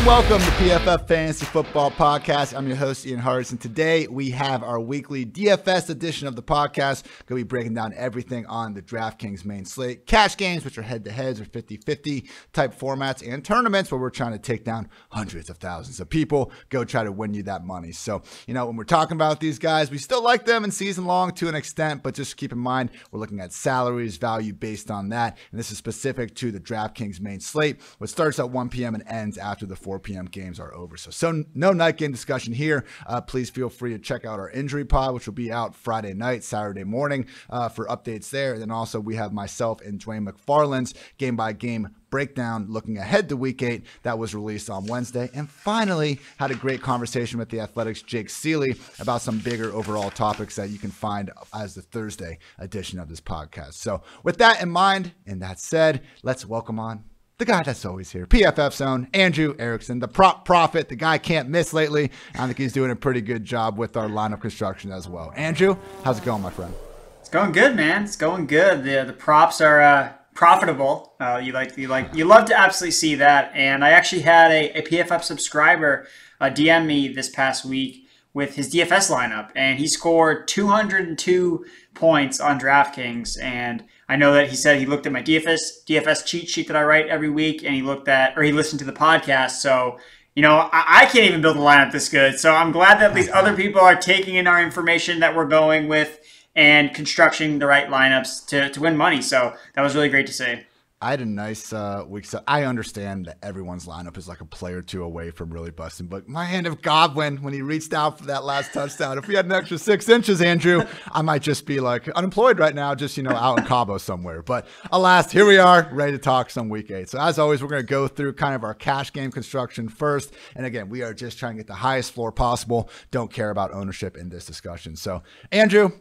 and welcome to PFF Fantasy Football Podcast. I'm your host, Ian Hartitz, and today we have our weekly DFS edition of the podcast. Going to be breaking down everything on the DraftKings main slate. Cash games, which are head-to-heads or 50-50 type formats, and tournaments where we're trying to take down hundreds of thousands of people, go try to win you that money. So, when we're talking about these guys, we still like them in season long to an extent, but just keep in mind, we're looking at salaries, value based on that, and this is specific to the DraftKings main slate, which starts at 1 p.m. and ends after the 4 p.m. games are over. So no night game discussion here. Please feel free to check out our injury pod, which will be out Friday night, Saturday morning for updates there. And then also we have myself and Dwayne McFarland's game-by-game breakdown looking ahead to week 8 that was released on Wednesday. And finally, had a great conversation with the Athletic's Jake Seeley about some bigger overall topics that you can find as the Thursday edition of this podcast. So with that in mind, and that said, let's welcome on the guy that's always here, PFF's own Andrew Erickson, the prop prophet, the guy can't miss lately. I think he's doing a pretty good job with our lineup construction as well. Andrew, how's it going, my friend? It's going good, man. It's going good. The props are profitable. You love to absolutely see that. And I actually had a PFF subscriber DM me this past week with his DFS lineup, and he scored 202 points on DraftKings. And I know that he said he looked at my DFS cheat sheet that I write every week, and he listened to the podcast. So, I can't even build a lineup this good. So I'm glad that at least other people are taking in our information that we're going with and constructing the right lineups to win money. So that was really great to see. I had a nice week. So I understand that everyone's lineup is like a play or two away from really busting. But my hand of Godwin, when he reached out for that last touchdown, if we had an extra 6 inches, Andrew, I might just be like unemployed right now, just, out in Cabo somewhere. But alas, here we are, ready to talk some week 8. So as always, we're going to go through kind of our cash game construction first. And again, we are just trying to get the highest floor possible. Don't care about ownership in this discussion. So Andrew,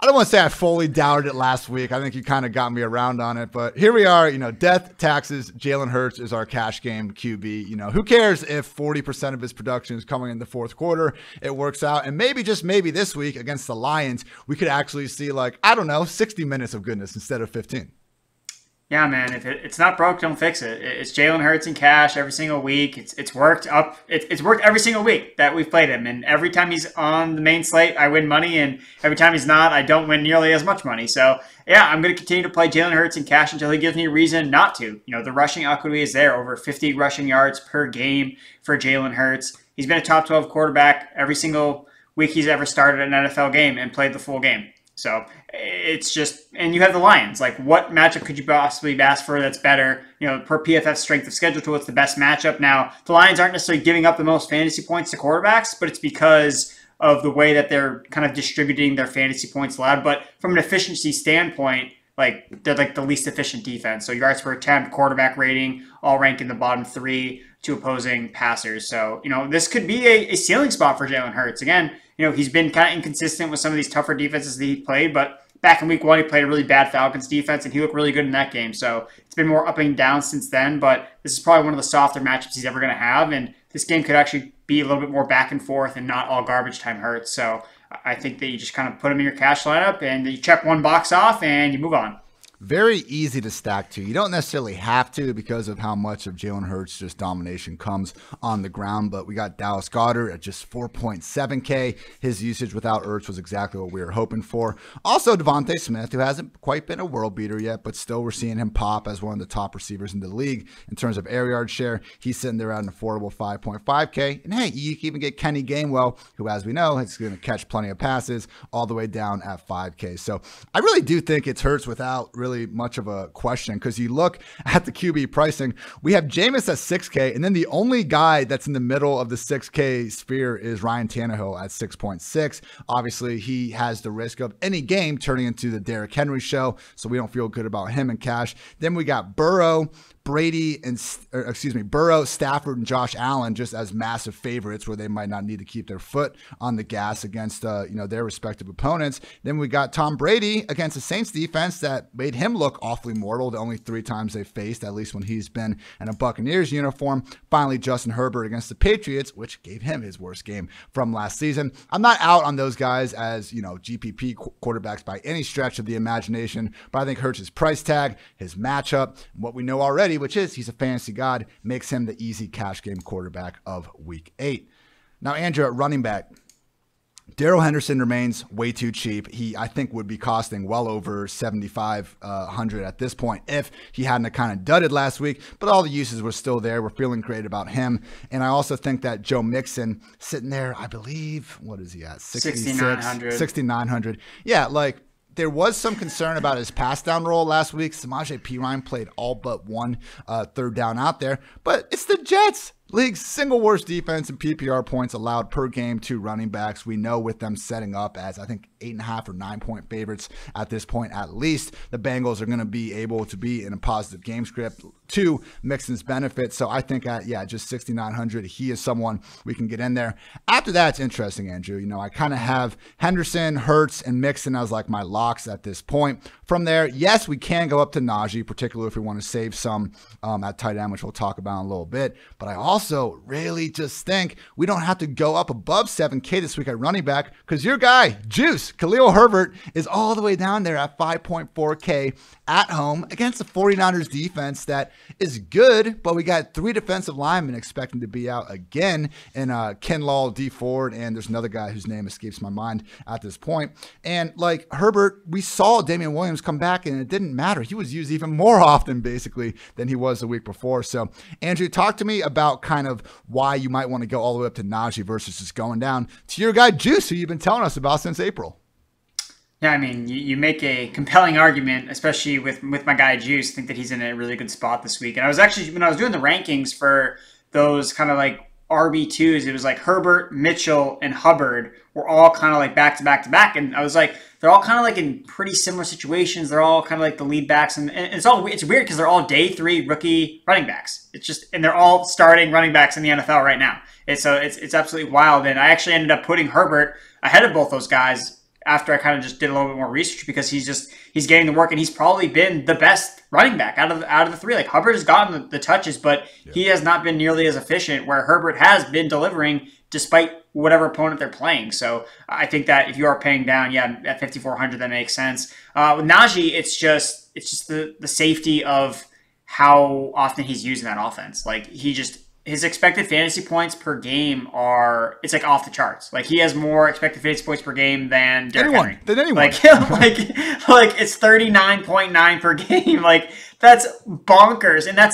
I don't want to say I fully doubted it last week. I think you kind of got me around on it, but here we are, death, taxes, Jalen Hurts is our cash game QB. Who cares if 40% of his production is coming in the fourth quarter? It works out. And maybe, just maybe this week against the Lions, we could actually see 60 minutes of goodness instead of 15. Yeah, man. If it's not broke, don't fix it. It's Jalen Hurts in cash every single week. It's worked up. It's worked every single week that we've played him. And every time he's on the main slate, I win money. And every time he's not, I don't win nearly as much money. So, yeah, I'm going to continue to play Jalen Hurts in cash until he gives me a reason not to. The rushing equity is there. Over 50 rushing yards per game for Jalen Hurts. He's been a top 12 quarterback every single week he's ever started an NFL game and played the full game. So it's just, and you have the Lions. What matchup could you possibly ask for that's better? Per PFF strength of schedule tool, it's the best matchup. Now, the Lions aren't necessarily giving up the most fantasy points to quarterbacks, but it's because of the way that they're kind of distributing their fantasy points allowed. But from an efficiency standpoint, they're the least efficient defense. So yards per attempt, quarterback rating, all rank in the bottom 3 to opposing passers. So, this could be a ceiling spot for Jalen Hurts. Again, he's been kind of inconsistent with some of these tougher defenses that he played, but back in week 1, he played a really bad Falcons defense, and he looked really good in that game. So it's been more up and down since then, but this is probably one of the softer matchups he's ever going to have, and this game could actually be a little bit more back and forth and not all garbage time Hurts. So I think that you just kind of put him in your cash lineup, and you check one box off, and you move on. Very easy to stack to. You don't necessarily have to because of how much of Jalen Hurts' just domination comes on the ground, but we got Dallas Goedert at just 4.7K. His usage without Ertz was exactly what we were hoping for. Also, Devontae Smith, who hasn't quite been a world beater yet, but still we're seeing him pop as one of the top receivers in the league in terms of air yard share. He's sitting there at an affordable 5.5K. And hey, you can even get Kenny Gainwell, who, as we know, is going to catch plenty of passes, all the way down at 5K. So I really do think it's Hurts without really much of a question, because you look at the QB pricing, we have Jameis at 6K, and then the only guy that's in the middle of the 6K sphere is Ryan Tannehill at 6.6. Obviously, he has the risk of any game turning into the Derrick Henry show, so we don't feel good about him in cash. Then we got Burrow, Stafford, and Josh Allen just as massive favorites where they might not need to keep their foot on the gas against their respective opponents. Then we got Tom Brady against the Saints defense that made him look awfully mortal the only 3 times they faced, at least when he's been in a Buccaneers uniform. Finally, Justin Herbert against the Patriots, which gave him his worst game from last season. I'm not out on those guys as, GPP quarterbacks by any stretch of the imagination, but I think Hurts' price tag, his matchup, what we know already, which is he's a fantasy god, makes him the easy cash game quarterback of week 8. Now, Andrew, at running back, Darrell Henderson remains way too cheap. He, I think, would be costing well over $7,500 at this point if he hadn't kind of dudded last week, but all the uses were still there. We're feeling great about him. And I also think that Joe Mixon sitting there, I believe, what is he at? 6,900. Yeah, there was some concern about his pass down role last week. Samaje Perine played all but one third down out there, but it's the Jets. League's single worst defense in PPR points allowed per game to running backs. We know with them setting up as, I think, 8.5 or 9-point favorites at this point at least, the Bengals are going to be able to be in a positive game script to Mixon's benefit. So I think at, just 6,900, he is someone we can get in there. After that, it's interesting, Andrew. I kind of have Henderson, Hurts, and Mixon as like my locks at this point. From there, yes, we can go up to Najee, particularly if we want to save some at tight end, which we'll talk about in a little bit. But I also really just think we don't have to go up above 7K this week at running back because your guy, Juice, Khalil Herbert, is all the way down there at 5.4K at home against the 49ers defense that is good, but we got 3 defensive linemen expecting to be out again in Kinlaw, D Ford, and there's another guy whose name escapes my mind at this point. And Herbert, we saw Damian Williams come back and it didn't matter. He was used even more often basically than he was the week before. So Andrew, talk to me about kind of why you might want to go all the way up to Najee versus just going down to your guy Juice, who you've been telling us about since April. Yeah, I mean, you make a compelling argument, especially with my guy Juice. I think that he's in a really good spot this week. And I was actually, when I was doing the rankings for those kind of RB2s, it was Herbert, Mitchell, and Hubbard were all kind of back to back to back. And I was they're all kind of in pretty similar situations. They're all kind of the lead backs. And it's weird because they're all day 3 rookie running backs. And they're all starting running backs in the NFL right now. It's absolutely wild. And I actually ended up putting Herbert ahead of both those guys after I kind of just did a little bit more research because he's getting the work and he's probably been the best running back out of the 3. Hubbard has gotten the touches, but he has not been nearly as efficient where Herbert has been delivering despite whatever opponent they're playing. So I think that if you are paying down, at 5,400, that makes sense. With Najee, it's just the safety of how often he's using that offense. His expected fantasy points per game it's off the charts. He has more expected fantasy points per game than Derrick Henry. Than anyone. It's 39.9 per game. That's bonkers. And that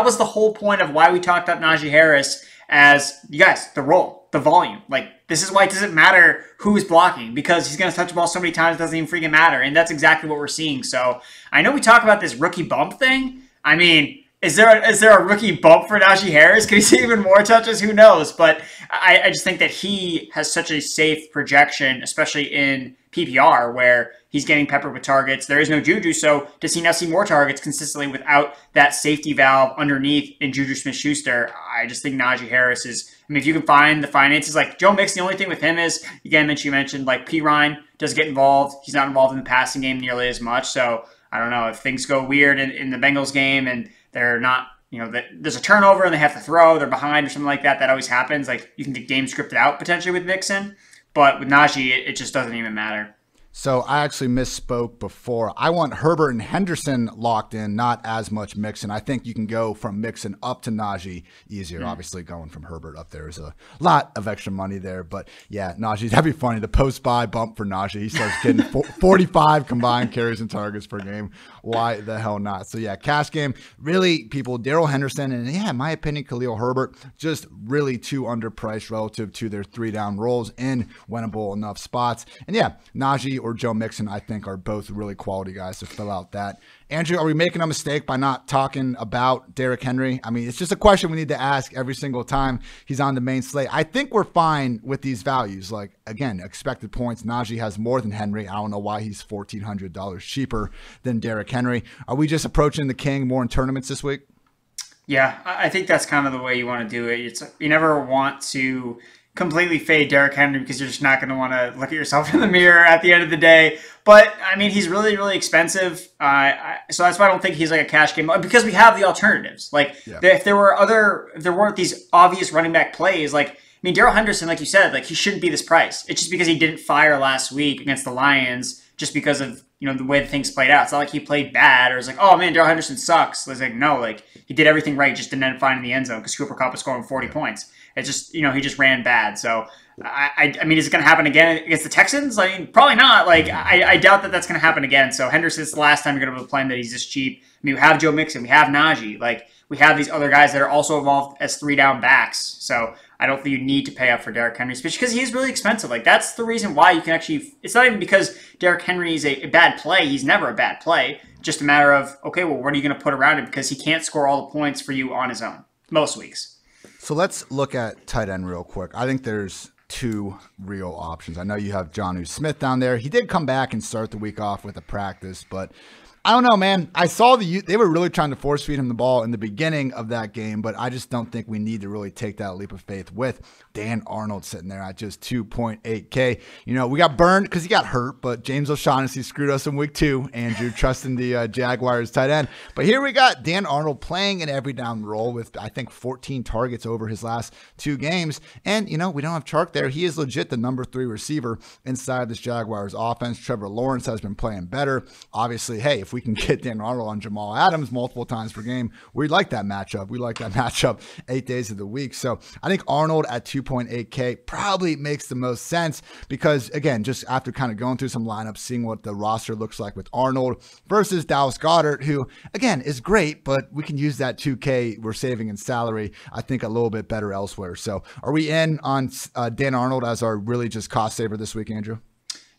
was the whole point of why we talked about Najee Harris as, you guys, the role, the volume. This is why it doesn't matter who's blocking because he's going to touch the ball so many times it doesn't even freaking matter. And that's exactly what we're seeing. So I know we talk about this rookie bump thing. I mean, is there a rookie bump for Najee Harris? Can he see even more touches? Who knows? But I just think that he has such a safe projection, especially in PPR, where he's getting peppered with targets. There is no Juju, so does he now see more targets consistently without that safety valve underneath in Juju Smith-Schuster? I just think Najee Harris is, if you can find the finances, Joe Mixon, the only thing with him is, again, you mentioned, Perine does get involved. He's not involved in the passing game nearly as much, so I don't know if things go weird in the Bengals game and they're not, there's a turnover and they have to throw, they're behind or something like that. That always happens. You can get game scripted out potentially with Mixon, but with Najee, it just doesn't even matter. So I actually misspoke before. I want Herbert and Henderson locked in, not as much Mixon. I think you can go from Mixon up to Najee easier. Obviously, going from Herbert up there is a lot of extra money there. But yeah, Najee, that'd be funny. The post-buy bump for Najee. He starts getting 45 combined carries and targets per game. Why the hell not? So yeah, cash game. Really, people, Darrell Henderson and in my opinion, Khalil Herbert, just really too underpriced relative to their 3-down roles in winnable enough spots. And yeah, Najee or Joe Mixon, I think, are both really quality guys to fill out that. Andrew, are we making a mistake by not talking about Derrick Henry? I mean, it's just a question we need to ask every single time he's on the main slate. I think we're fine with these values. Again, expected points, Najee has more than Henry. I don't know why he's $1,400 cheaper than Derrick Henry. Are we just approaching the king more in tournaments this week? Yeah, I think that's kind of the way you want to do it. You never want to completely fade Derrick Henry because you're just not going to want to look at yourself in the mirror at the end of the day. But I mean, he's really, really expensive. So that's why I don't think he's like a cash game because we have the alternatives. Like if there weren't these obvious running back plays, like, I mean, Darrell Henderson, like you said, like he shouldn't be this price. It's just because he didn't fire last week against the Lions just because of, the way that things played out. It's not like he played bad or it's like, oh man, Darrell Henderson sucks. It's like, no, like he did everything right, just didn't end up finding the end zone because Cooper Kupp was scoring 40 points. It's just, he just ran bad. So, I mean, is it going to happen again against the Texans? I mean, probably not. Like, I doubt that that's going to happen again. So, Henderson's the last time you're going to be playing that he's this cheap. I mean, we have Joe Mixon. We have Najee. Like, we have these other guys that are also involved as 3-down backs. So, I don't think you need to pay up for Derrick Henry, especially because he's really expensive. Like, that's the reason why you can actually – it's not even because Derrick Henry is a bad play. He's never a bad play. Just a matter of, okay, well, what are you going to put around him? Because he can't score all the points for you on his own most weeks. So let's look at tight end real quick. I think there's two real options. I know you have Jonnu Smith down there. He did come back and start the week off with a practice, but I don't know, man. I saw they were really trying to force feed him the ball in the beginning of that game, but I just don't think we need to really take that leap of faith with Dan Arnold sitting there at just 2.8K. We got burned because he got hurt, but James O'Shaughnessy screwed us in week 2. Andrew trusting the Jaguars tight end. But here we got Dan Arnold playing an every down role with, I think, 14 targets over his last 2 games. And, we don't have Chark there. He is legit the number 3 receiver inside this Jaguars offense. Trevor Lawrence has been playing better. Obviously, hey, if we can get Dan Arnold on Jamal Adams multiple times per game, we like that matchup. We like that matchup 8 days of the week. So I think Arnold at 2.8K probably makes the most sense because, again, just after kind of going through some lineups, seeing what the roster looks like with Arnold versus Dallas Goedert, who, again, is great, but we can use that 2K we're saving in salary, I think, a little bit better elsewhere. So are we in on Dan Arnold as our really just cost saver this week, Andrew?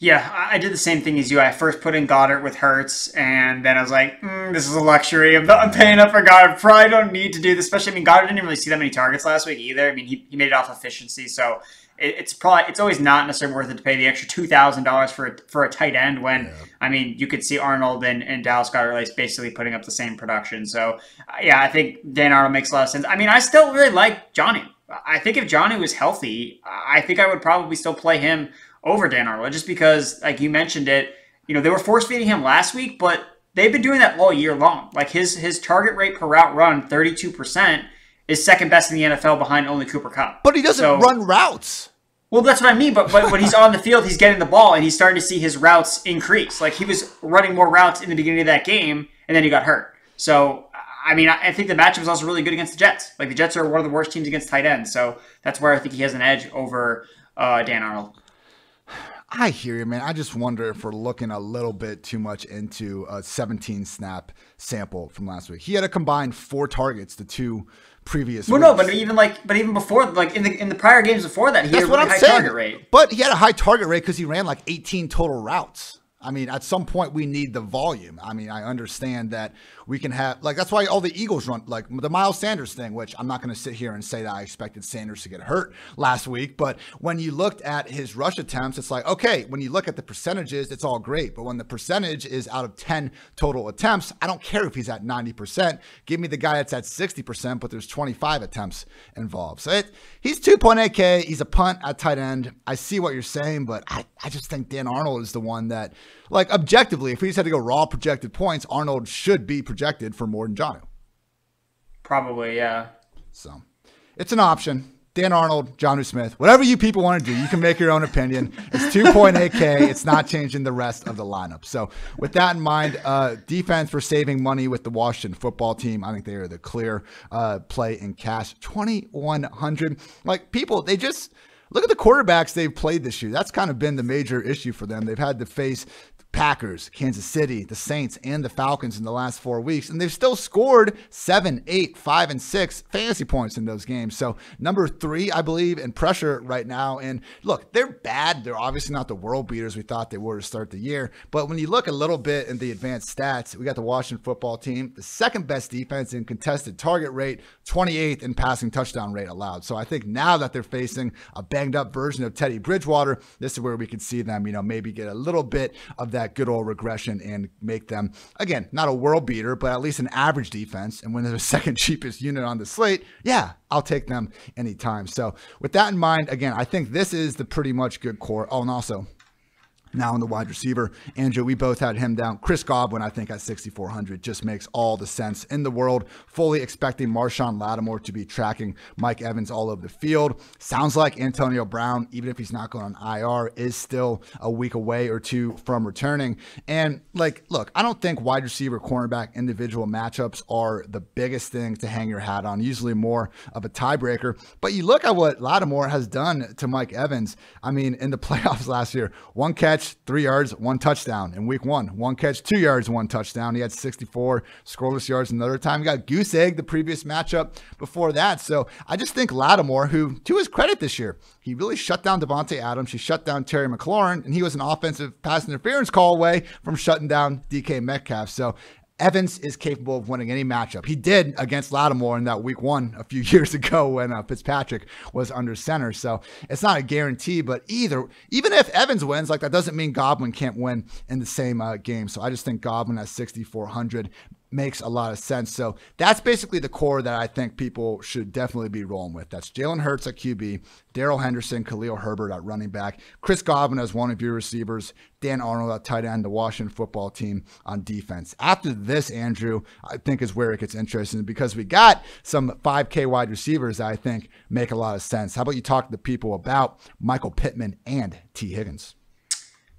Yeah, I did the same thing as you. I first put in Goddard with Hurts, and then I was like, this is a luxury. I'm paying up for Goddard. Probably don't need to do this, especially, I mean, Goddard didn't really see that many targets last week either. I mean, he made it off efficiency, so it's always not necessarily worth it to pay the extra $2,000 for a tight end when, I mean, you could see Arnold and Dallas Goedert basically putting up the same production. So, yeah, I think Dan Arnold makes a lot of sense. I mean, I still really like Johnny. I think if Johnny was healthy, I think I would probably still play him over Dan Arnold, just because, like you mentioned it, they were force feeding him last week, but they've been doing that all year long. Like his target rate per route run, 32%, is second best in the NFL behind only Cooper Kupp. But he doesn't run routes. Well, that's what I mean. But when he's on the field, he's getting the ball, and he's starting to see his routes increase. Like he was running more routes in the beginning of that game, and then he got hurt. So, I mean, I think the matchup is also really good against the Jets. Like the Jets are one of the worst teams against tight ends. So that's where I think he has an edge over Dan Arnold. I hear you, man. I just wonder if we're looking a little bit too much into a 17-snap sample from last week. He had a combined 4 targets the 2 previous weeks. No, but even before, like in the prior games before that, he had a really high target rate. But he had a high target rate because he ran like 18 total routes. I mean, at some point we need the volume. I mean, I understand that we can have, like, that's why all the Eagles run, like the Miles Sanders thing, which I'm not going to sit here and say that I expected Sanders to get hurt last week. But when you looked at his rush attempts, it's like, okay, when you look at the percentages, it's all great. But when the percentage is out of 10 total attempts, I don't care if he's at 90%. Give me the guy that's at 60%, but there's 25 attempts involved. So he's 2.8K. He's a punt at tight end. I see what you're saying, but I just think Dan Arnold is the one that, like, objectively, if we just had to go raw projected points, Arnold should be projected for more than Jonnu. Probably, yeah. So it's an option. Dan Arnold, Jonnu Smith, whatever you people want to do, you can make your own opinion. It's 2.8K. It's not changing the rest of the lineup. So with that in mind, defense for saving money with the Washington football team, I think they are the clear play in cash. 2,100. Like, people, they just look at the quarterbacks they've played this year. That's kind of been the major issue for them. They've had to face Packers, Kansas City, the Saints, and the Falcons in the last 4 weeks, and they've still scored 7, 8, 5, and 6 fantasy points in those games. So number 3, I believe, in pressure right now. And look, they're bad. They're obviously not the world beaters we thought they were to start the year. But when you look a little bit in the advanced stats, we got the Washington football team, the second best defense in contested target rate, 28th in passing touchdown rate allowed. So I think now that they're facing a bad banged up version of Teddy Bridgewater. This is where we could see them, maybe get a little bit of that good old regression and make them, again, not a world beater, but at least an average defense. And when they're the second cheapest unit on the slate, yeah, I'll take them anytime. So with that in mind, again, I think this is the pretty much good core. Oh, and also, now on the wide receiver, Andrew, we both had him down. Chris Godwin, I think, at 6,400 just makes all the sense in the world. Fully expecting Marshawn Lattimore to be tracking Mike Evans all over the field. Sounds like Antonio Brown, even if he's not going on IR, is still a week away or two from returning. And look, I don't think wide receiver, cornerback, individual matchups are the biggest thing to hang your hat on. Usually more of a tiebreaker. But you look at what Lattimore has done to Mike Evans. I mean, in the playoffs last year, 1 catch, 3 yards, 1 touchdown in week 1. 1 catch, 2 yards, 1 touchdown. He had 64 scoreless yards another time. He got goose egg the previous matchup before that. So I just think Lattimore, who, to his credit this year, he really shut down Devontae Adams. He shut down Terry McLaurin, and he was an offensive pass interference call away from shutting down DK Metcalf. So Evans is capable of winning any matchup. He did against Lattimore in that week 1 a few years ago when Fitzpatrick was under center. So it's not a guarantee, but even if Evans wins, that doesn't mean Godwin can't win in the same game. So I just think Godwin at 6,400 makes a lot of sense. So that's basically the core that I think people should definitely be rolling with. That's Jalen Hurts at QB, Darrell Henderson, Khalil Herbert at running back, Chris Godwin as one of your receivers, Dan Arnold at tight end, the Washington football team on defense. After this, Andrew, I think is where it gets interesting because we got some 5K wide receivers that I think make a lot of sense. How about you talk to the people about Michael Pittman and T. Higgins?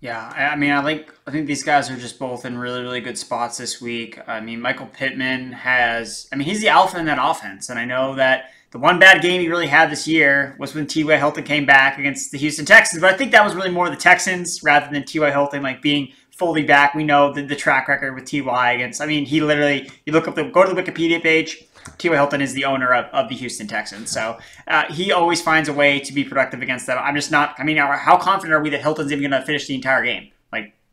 Yeah, I think these guys are just both in really, really good spots this week. I mean, Michael Pittman he's the alpha in that offense. And I know that the one bad game he really had this year was when T.Y. Hilton came back against the Houston Texans. But I think that was really more the Texans rather than T.Y. Hilton being fully back. We know the track record with T.Y. against, he literally, go to the Wikipedia page, T.Y. Hilton is the owner of the Houston Texans. So he always finds a way to be productive against them. I'm just not, how confident are we that Hilton's even going to finish the entire game?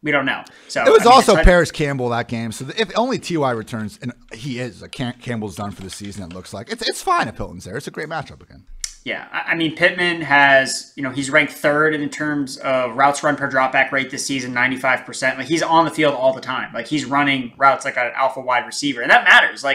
We don't know. So it was also Paris Campbell that game. So if only T.Y. returns, and he is, Campbell's done for the season, it looks like. It's fine if Hilton's there. It's a great matchup again. Yeah, Pittman has, he's ranked 3rd in terms of routes run per dropback rate this season, 95%. He's on the field all the time. He's running routes like an alpha wide receiver, and that matters.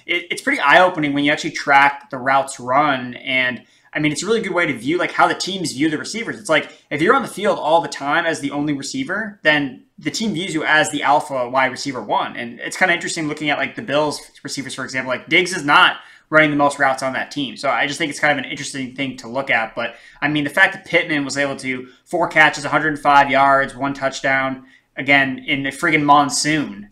It's pretty eye-opening when you actually track the routes run, and it's a really good way to view how the teams view the receivers. It's if you're on the field all the time as the only receiver, then the team views you as the alpha wide receiver 1. And it's kind of interesting looking at the Bills receivers, for example. Diggs is not running the most routes on that team. So I just think it's kind of an interesting thing to look at. But the fact that Pittman was able to 4 catches, 105 yards, 1 touchdown, again, in the friggin' monsoon.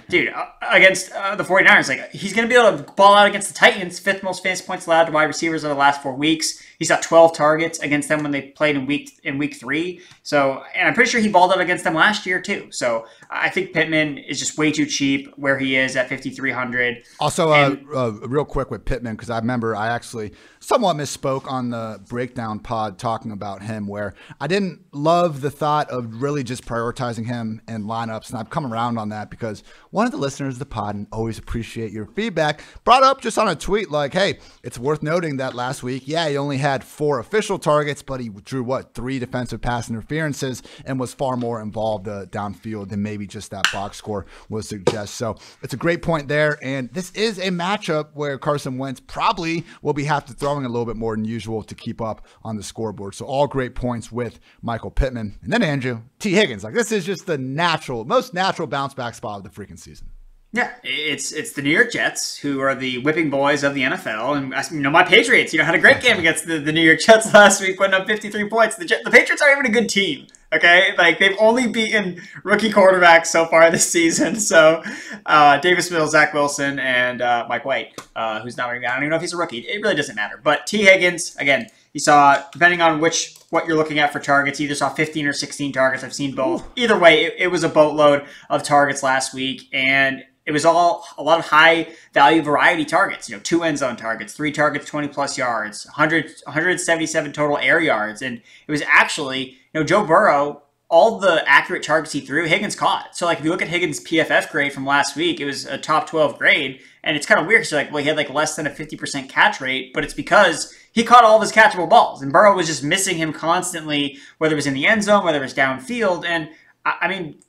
Dude, against the 49ers, he's going to be able to ball out against the Titans, 5th most fantasy points allowed to wide receivers over the last 4 weeks. He's got 12 targets against them when they played in week 3. So, and I'm pretty sure he balled out against them last year too. So I think Pittman is just way too cheap where he is at 5,300. Also, real quick with Pittman, because I remember I actually somewhat misspoke on the breakdown pod talking about him, where I didn't love the thought of really just prioritizing him in lineups. And I've come around on that because one of the listeners of the pod, and always appreciate your feedback, brought up just on a tweet hey, it's worth noting that last week, he only had 4 official targets, but he drew 3 defensive pass interferences and was far more involved downfield than maybe just that box score would suggest. So it's a great point there. And this is a matchup where Carson Wentz probably will be have to throwing a little bit more than usual to keep up on the scoreboard. So all great points with Michael Pittman. And then Andrew, T. Higgins. This is just the most natural bounce back spot of the freaking season. Yeah, it's the New York Jets, who are the whipping boys of the NFL. And, my Patriots, had a great game against the New York Jets last week, putting up 53 points. The Patriots aren't even a good team, okay? They've only beaten rookie quarterbacks so far this season. So, Davis Mills, Zach Wilson, and Mike White, who's not very, I don't even know if he's a rookie. It really doesn't matter. But T. Higgins, again, you saw, depending on what you're looking at for targets, either saw 15 or 16 targets. I've seen both. Either way, it was a boatload of targets last week, and it was all a lot of high value variety targets, 2 end zone targets, 3 targets, 20 plus yards, 177 total air yards. And it was actually, Joe Burrow, all the accurate targets he threw, Higgins caught. So if you look at Higgins' PFF grade from last week, it was a top 12 grade. And it's kind of weird because he had less than a 50% catch rate, but it's because he caught all of his catchable balls, and Burrow was just missing him constantly, whether it was in the end zone, whether it was downfield. And I mean,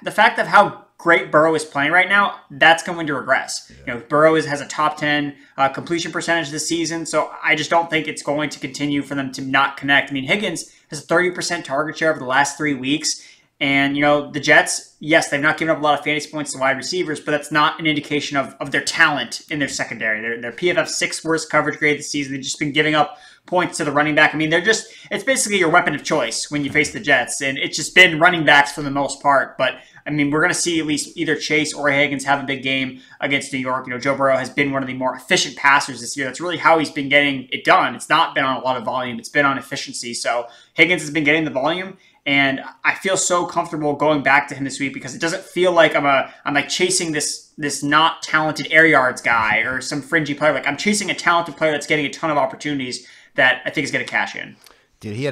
the fact of how great Burrow is playing right now, that's going to regress. Yeah. Burrow has a top 10 completion percentage this season, so I just don't think it's going to continue for them to not connect. I mean, Higgins has a 30% target share over the last 3 weeks, and the Jets, yes, they've not given up a lot of fantasy points to wide receivers, but that's not an indication of their talent in their secondary. Their PFF 6th worst coverage grade this season. They've just been giving up points to the running back. I mean, it's basically your weapon of choice when you face the Jets, and it's just been running backs for the most part. But I mean, we're going to see at least either Chase or Higgins have a big game against New York. Joe Burrow has been one of the more efficient passers this year. That's really how he's been getting it done. It's not been on a lot of volume. It's been on efficiency. So Higgins has been getting the volume, and I feel so comfortable going back to him this week because it doesn't feel like I'm like chasing this not talented air yards guy or some fringy player. Like, I'm chasing a talented player that's getting a ton of opportunities that I think is going to cash in. Dude, he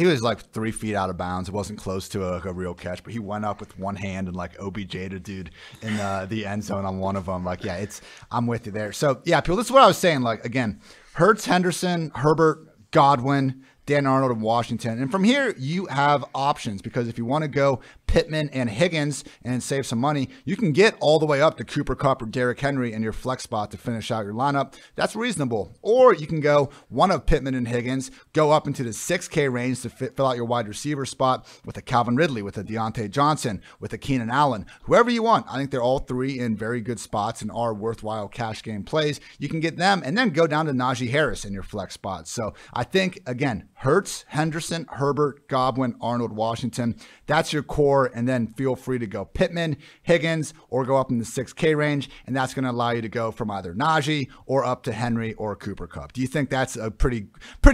was like 3 feet out of bounds. It wasn't close to a real catch, but he went up with one hand and like OBJ'd a dude in the end zone on one of them. Like, yeah, I'm with you there. So yeah, people, this is what I was saying. Like, again, Hurts, Henderson, Herbert, Godwin, Dan Arnold, and Washington. And from here, you have options because if you want to go Pittman and Higgins and save some money, you can get all the way up to Cooper Kupp or Derrick Henry in your flex spot to finish out your lineup. That's reasonable. Or you can go one of Pittman and Higgins, go up into the 6K range to fill out your wide receiver spot with a Calvin Ridley, with a Deontay Johnson, with a Keenan Allen, whoever you want. I think they're all three in very good spots and are worthwhile cash game plays. You can get them and then go down to Najee Harris in your flex spots. So I think, again, Hurts, Henderson, Herbert, Godwin, Arnold, Washington. That's your core, and then feel free to go Pittman, Higgins, or go up in the 6K range, and that's going to allow you to go from either Najee or up to Henry or Cooper Kupp. Do you think that's a pretty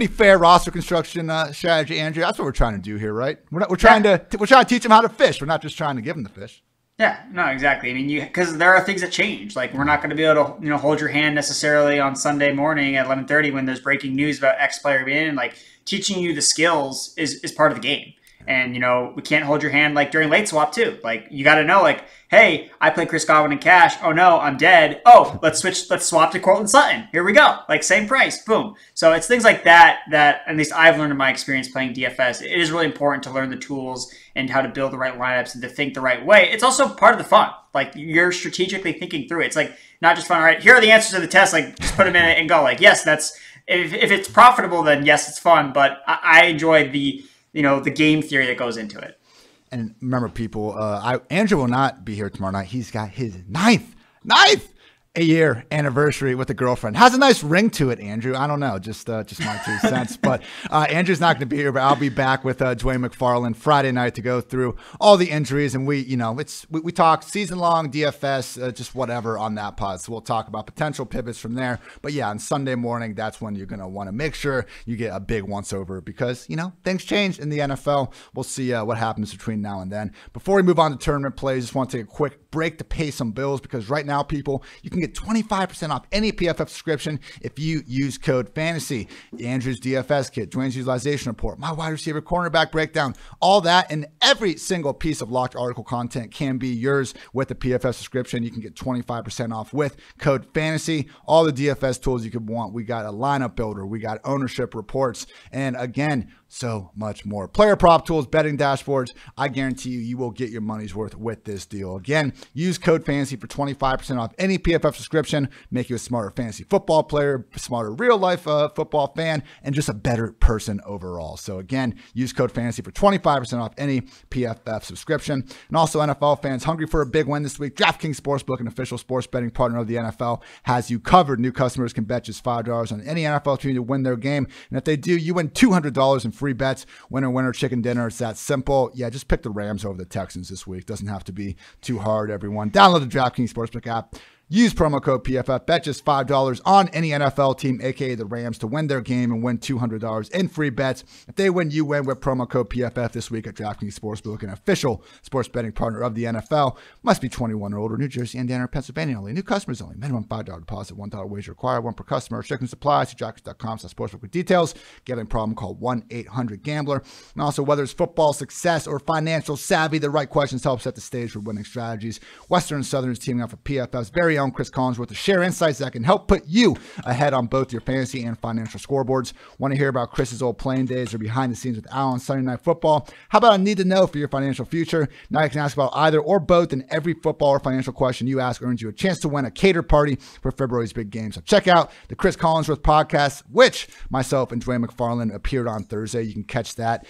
fair roster construction strategy, Andrew? That's what we're trying to do here, right? We're trying to teach them how to fish. We're not just trying to give them the fish. Yeah, no, exactly. I mean, because there are things that change. Like, we're not going to be able to, hold your hand necessarily on Sunday morning at 11:30 when there's breaking news about X player being in. Like, teaching you the skills is part of the game. And, we can't hold your hand like during late swap too. Like, you got to know, like, hey, I play Chris Godwin in cash. Oh no, I'm dead. Oh, let's swap to Cortland Sutton. Here we go. Like, same price, boom. So it's things like that at least I've learned in my experience playing DFS. It is really important to learn the tools and how to build the right lineups and to think the right way. It's also part of the fun. Like, you're strategically thinking through it. It's like not just fun. All right, here are the answers to the test. Like, just put them in it and go. Like, yes, that's if it's profitable, then yes, it's fun. But I enjoy the game theory that goes into it. And remember, people, Andrew will not be here tomorrow night. He's got his ninth a year anniversary with a girlfriend. Has a nice ring to it, Andrew. I don't know, just my 2 cents. But Andrew's not going to be here, but I'll be back with Dwayne McFarland Friday night to go through all the injuries. And we talk season long DFS, just whatever on that pod. So we'll talk about potential pivots from there. But yeah, on Sunday morning, that's when you're going to want to make sure you get a big once over because things change in the NFL. We'll see what happens between now and then. Before we move on to tournament plays, just want to take a quick break to pay some bills because right now, people, you can get 25% off any PFF subscription if you use code FANTASY. Andrew's DFS kit, Dwayne's utilization report, my wide receiver cornerback breakdown, all that and every single piece of locked article content can be yours with the PFF subscription. You can get 25% off with code FANTASY. All the DFS tools you could want. We got a lineup builder, we got ownership reports, and again, so much more. Player prop tools, betting dashboards. I guarantee you will get your money's worth with this deal. Again, use code FANTASY for 25% off any PFF subscription. Make you a smarter fantasy football player, smarter real life football fan, and just a better person overall. So again, use code FANTASY for 25% off any PFF subscription. And also, NFL fans hungry for a big win this week, DraftKings Sportsbook, an official sports betting partner of the NFL, has you covered. New customers can bet just $5 on any NFL team to win their game. And if they do, you win $200 in free bets. Winner, chicken dinner. It's that simple. Yeah, just pick the Rams over the Texans this week. Doesn't have to be too hard, everyone. Download the DraftKings Sportsbook app. Use promo code PFF. Bet just $5 on any NFL team, aka the Rams, to win their game and win $200 in free bets. If they win, you win with promo code PFF this week at DraftKings Sportsbook, an official sports betting partner of the NFL. Must be 21 or older. New Jersey, Indiana, or Pennsylvania only. New customers only. Minimum $5 deposit, $1 wager required. One per customer. Restrictions apply. See DraftKings.com/sportsbook with details. Gambling problem? Call 1-800-GAMBLER. And also, whether it's football success or financial savvy, the right questions help set the stage for winning strategies. Western and Southern is teaming up for PFF's very own Chris Collinsworth to share insights that can help put you ahead on both your fantasy and financial scoreboards. Want to hear about Chris's old playing days or behind the scenes with Al on Sunday Night Football? How about a need to know for your financial future? Now you can ask about either or both, and every football or financial question you ask earns you a chance to win a catered party for February's big game. So check out the Chris Collinsworth podcast, which myself and Dwayne McFarland appeared on Thursday. You can catch that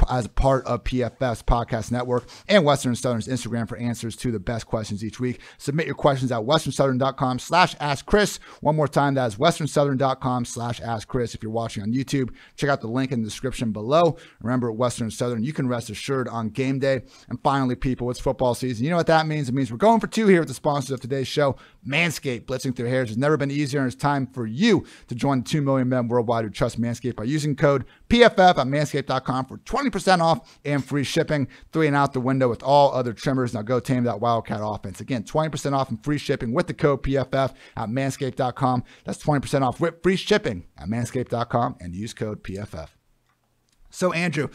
as a part of PFF's podcast network and Western Southern's Instagram for answers to the best questions each week. Submit your questions at westernsouthern.com/askchris. One more time, that is westernsouthern.com/askchris. If you're watching on YouTube, check out the link in the description below. Remember, at Western Southern, you can rest assured on game day. And finally, people, it's football season. You know what that means? It means we're going for two here with the sponsors of today's show, Manscaped. Blitzing through hairs has never been easier, and it's time for you to join the 2 million men worldwide who trust Manscaped by using code PFF at manscaped.com for 20% off and free shipping. 3 and out the window with all other trimmers. Now go tame that Wildcat offense. Again, 20% off and free shipping with the code PFF at manscaped.com. That's 20% off with free shipping at manscaped.com and use code PFF. So, Andrew,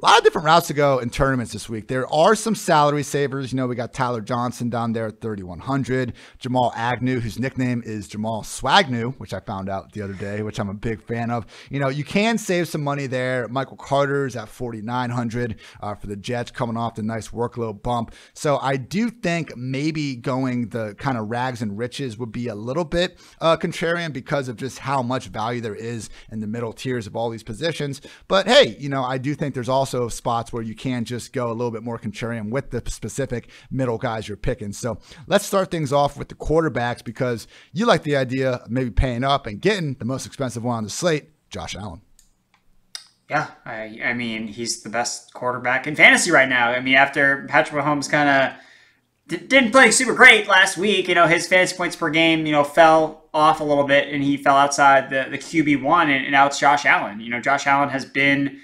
a lot of different routes to go in tournaments this week. There are some salary savers. You know, we got Tyler Johnson down there at 3,100. Jamal Agnew, whose nickname is Jamal Swagnew, which I found out the other day, which I'm a big fan of. You know, you can save some money there. Michael Carter's at 4,900 for the Jets, coming off the nice workload bump. So I do think maybe going the kind of rags and riches would be a little bit contrarian because of just how much value there is in the middle tiers of all these positions. But hey, you know, I do think there's also spots where you can just go a little bit more contrarian with the specific middle guys you're picking. So let's start things off with the quarterbacks, because you like the idea of maybe paying up and getting the most expensive one on the slate, Josh Allen. Yeah, I mean, he's the best quarterback in fantasy right now. I mean, after Patrick Mahomes kind of didn't play super great last week, you know, his fantasy points per game, you know, fell off a little bit, and he fell outside the QB1, and now it's Josh Allen. You know, Josh Allen has been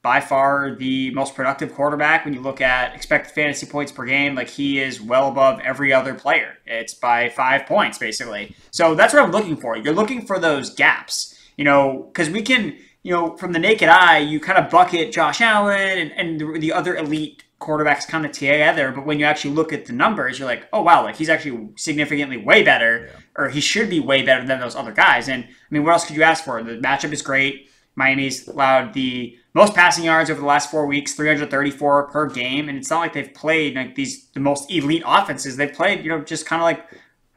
by far the most productive quarterback when you look at expected fantasy points per game. Like, he is well above every other player. It's by 5 points, basically. So that's what I'm looking for. You're looking for those gaps, you know, because we can, you know, from the naked eye, you kind of bucket Josh Allen and the other elite quarterbacks kind of together. But when you actually look at the numbers, you're like, oh, wow, like he's actually significantly way better, or he should be way better than those other guys. And I mean, what else could you ask for? The matchup is great. Miami's allowed the most passing yards over the last 4 weeks, 334 per game. And it's not like they've played like the most elite offenses. They've played, you know, just kind of like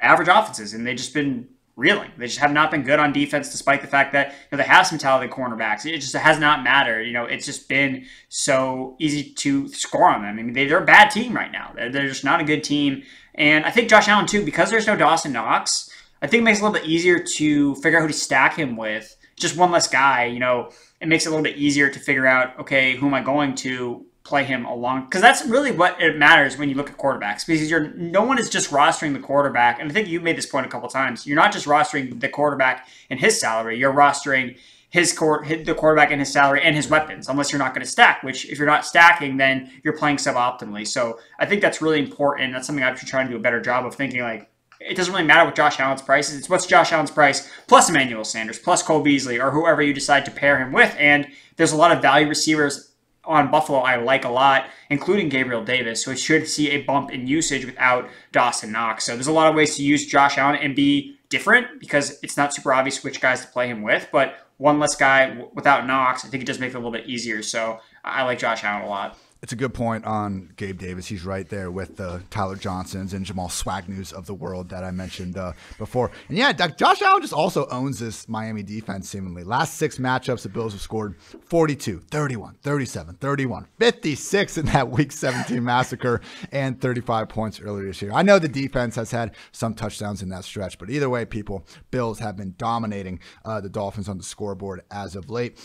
average offenses, and they've just been reeling. They just have not been good on defense, despite the fact that, you know, they have some talented cornerbacks. It just has not mattered. You know, it's just been so easy to score on them. I mean, they're a bad team right now. They're just not a good team. And I think Josh Allen, too, because there's no Dawson Knox, I think it makes it a little bit easier to figure out who to stack him with. Just one less guy, you know, it makes it a little bit easier to figure out, okay, who am I going to play him along? Because that's really what it matters when you look at quarterbacks, because no one is just rostering the quarterback. And I think you made this point a couple times. You're not just rostering the quarterback and his salary. You're rostering the quarterback and his salary and his weapons, unless you're not going to stack, which if you're not stacking, then you're playing suboptimally. So I think that's really important. That's something I've been trying to do a better job of thinking, like, it doesn't really matter what Josh Allen's price is. It's what's Josh Allen's price plus Emmanuel Sanders, plus Cole Beasley, or whoever you decide to pair him with. And there's a lot of value receivers on Buffalo I like a lot, including Gabriel Davis, so he should see a bump in usage without Dawson Knox. So there's a lot of ways to use Josh Allen and be different, because it's not super obvious which guys to play him with. But one less guy without Knox, I think it does make it a little bit easier. So I like Josh Allen a lot. It's a good point on Gabe Davis. He's right there with the Tyler Johnsons and Jamal Swagnews of the world that I mentioned before. And yeah, Josh Allen just also owns this Miami defense seemingly. Last 6 matchups, the Bills have scored 42, 31, 37, 31, 56 in that Week 17 massacre, and 35 points earlier this year. I know the defense has had some touchdowns in that stretch, but either way, people, Bills have been dominating the Dolphins on the scoreboard as of late.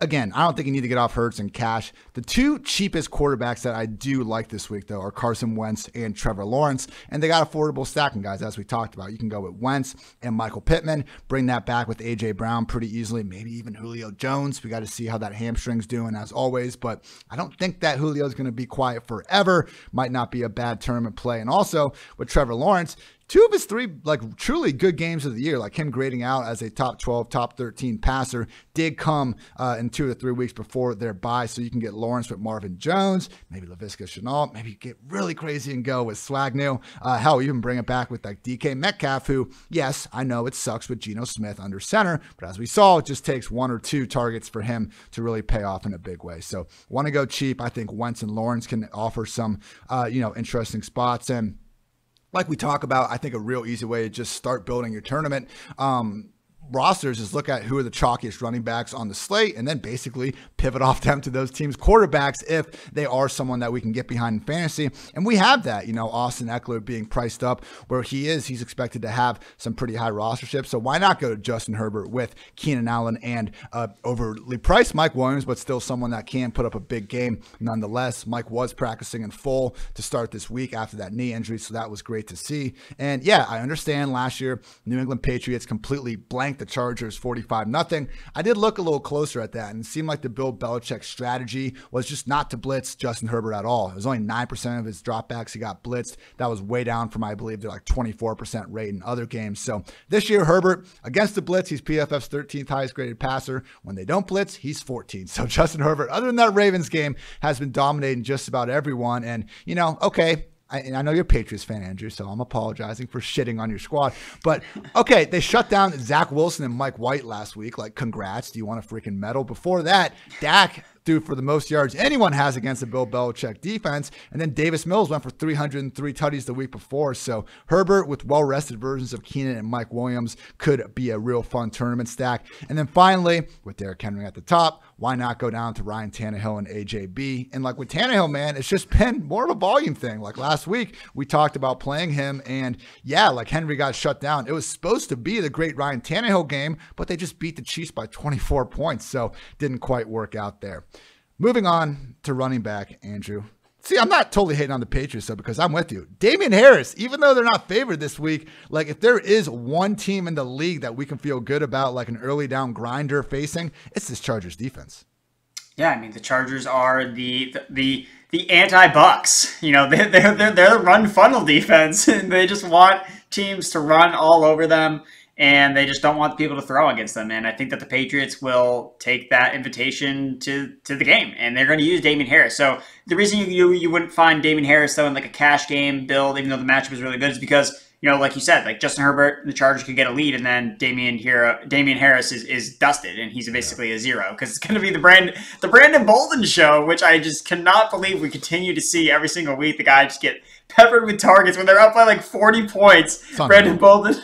Again, I don't think you need to get off Hurts and Cash. The 2 cheapest quarterbacks that I do like this week, though, are Carson Wentz and Trevor Lawrence. And they got affordable stacking, guys, as we talked about. You can go with Wentz and Michael Pittman. Bring that back with A.J. Brown pretty easily. Maybe even Julio Jones. We got to see how that hamstring's doing, as always. But I don't think that Julio's going to be quiet forever. Might not be a bad tournament play. And also, with Trevor Lawrence, two of his three like truly good games of the year, like him grading out as a top 12, top 13 passer, did come in 2 to 3 weeks before their bye. So you can get Lawrence with Marvin Jones, maybe Laviska Shenault, maybe get really crazy and go with Swagnew. Hell, even bring it back with like DK Metcalf, who, yes, I know it sucks with Geno Smith under center, but as we saw, it just takes 1 or 2 targets for him to really pay off in a big way. So want to go cheap. I think Wentz and Lawrence can offer some, interesting spots. And like we talk about, I think a real easy way to just start building your tournament rosters is look at who are the chalkiest running backs on the slate and then basically pivot off them to those teams' quarterbacks if they are someone that we can get behind in fantasy. And we have that, Austin Eckler being priced up where he is. He's expected to have some pretty high rostership. So why not go to Justin Herbert with Keenan Allen and overly priced Mike Williams, but still someone that can put up a big game nonetheless. Mike was practicing in full to start this week after that knee injury, so that was great to see. And yeah, I understand last year New England Patriots completely blanked the Chargers 45-0. I did look a little closer at that, and it seemed like the Bill Belichick strategy was just not to blitz Justin Herbert at all. It was only 9% of his dropbacks he got blitzed. That was way down from, I believe, their like 24% rate in other games. So this year, Herbert, against the blitz, he's PFF's 13th highest graded passer. When they don't blitz, he's 14th. So Justin Herbert, other than that Ravens game, has been dominating just about everyone. And, okay, I know you're a Patriots fan, Andrew, so I'm apologizing for shitting on your squad. But, okay, they shut down Zach Wilson and Mike White last week. Like, congrats. Do you want a freaking medal? Before that, Dak threw for the most yards anyone has against the Bill Belichick defense. And then Davis Mills went for 303 tutties the week before. So Herbert with well-rested versions of Keenan and Mike Williams could be a real fun tournament stack. And then finally, with Derrick Henry at the top, why not go down to Ryan Tannehill and AJB? And like with Tannehill, man, it's just been more of a volume thing. Like last week, we talked about playing him, and yeah, like Henry got shut down. It was supposed to be the great Ryan Tannehill game, but they just beat the Chiefs by 24 points, so didn't quite work out there. Moving on to running back, Andrew. See, I'm not totally hating on the Patriots, though, because I'm with you. Damian Harris, even though they're not favored this week, like if there is one team in the league that we can feel good about, like an early down grinder facing, it's this Chargers defense. Yeah, I mean, the Chargers are the anti-Bucks. They're the run funnel defense, and they just want teams to run all over them, and they just don't want people to throw against them. And I think that the Patriots will take that invitation to the game, and they're going to use Damian Harris. So the reason you wouldn't find Damian Harris, though, in like a cash game build, even though the matchup is really good, is because, like you said, like Justin Herbert and the Chargers could get a lead, and then Damian Harris is dusted, and he's basically a zero, because it's going to be the Brandon Bolden show, which I just cannot believe we continue to see every single week. The guy just get peppered with targets when they're up by like 40 points. Brandon Bolden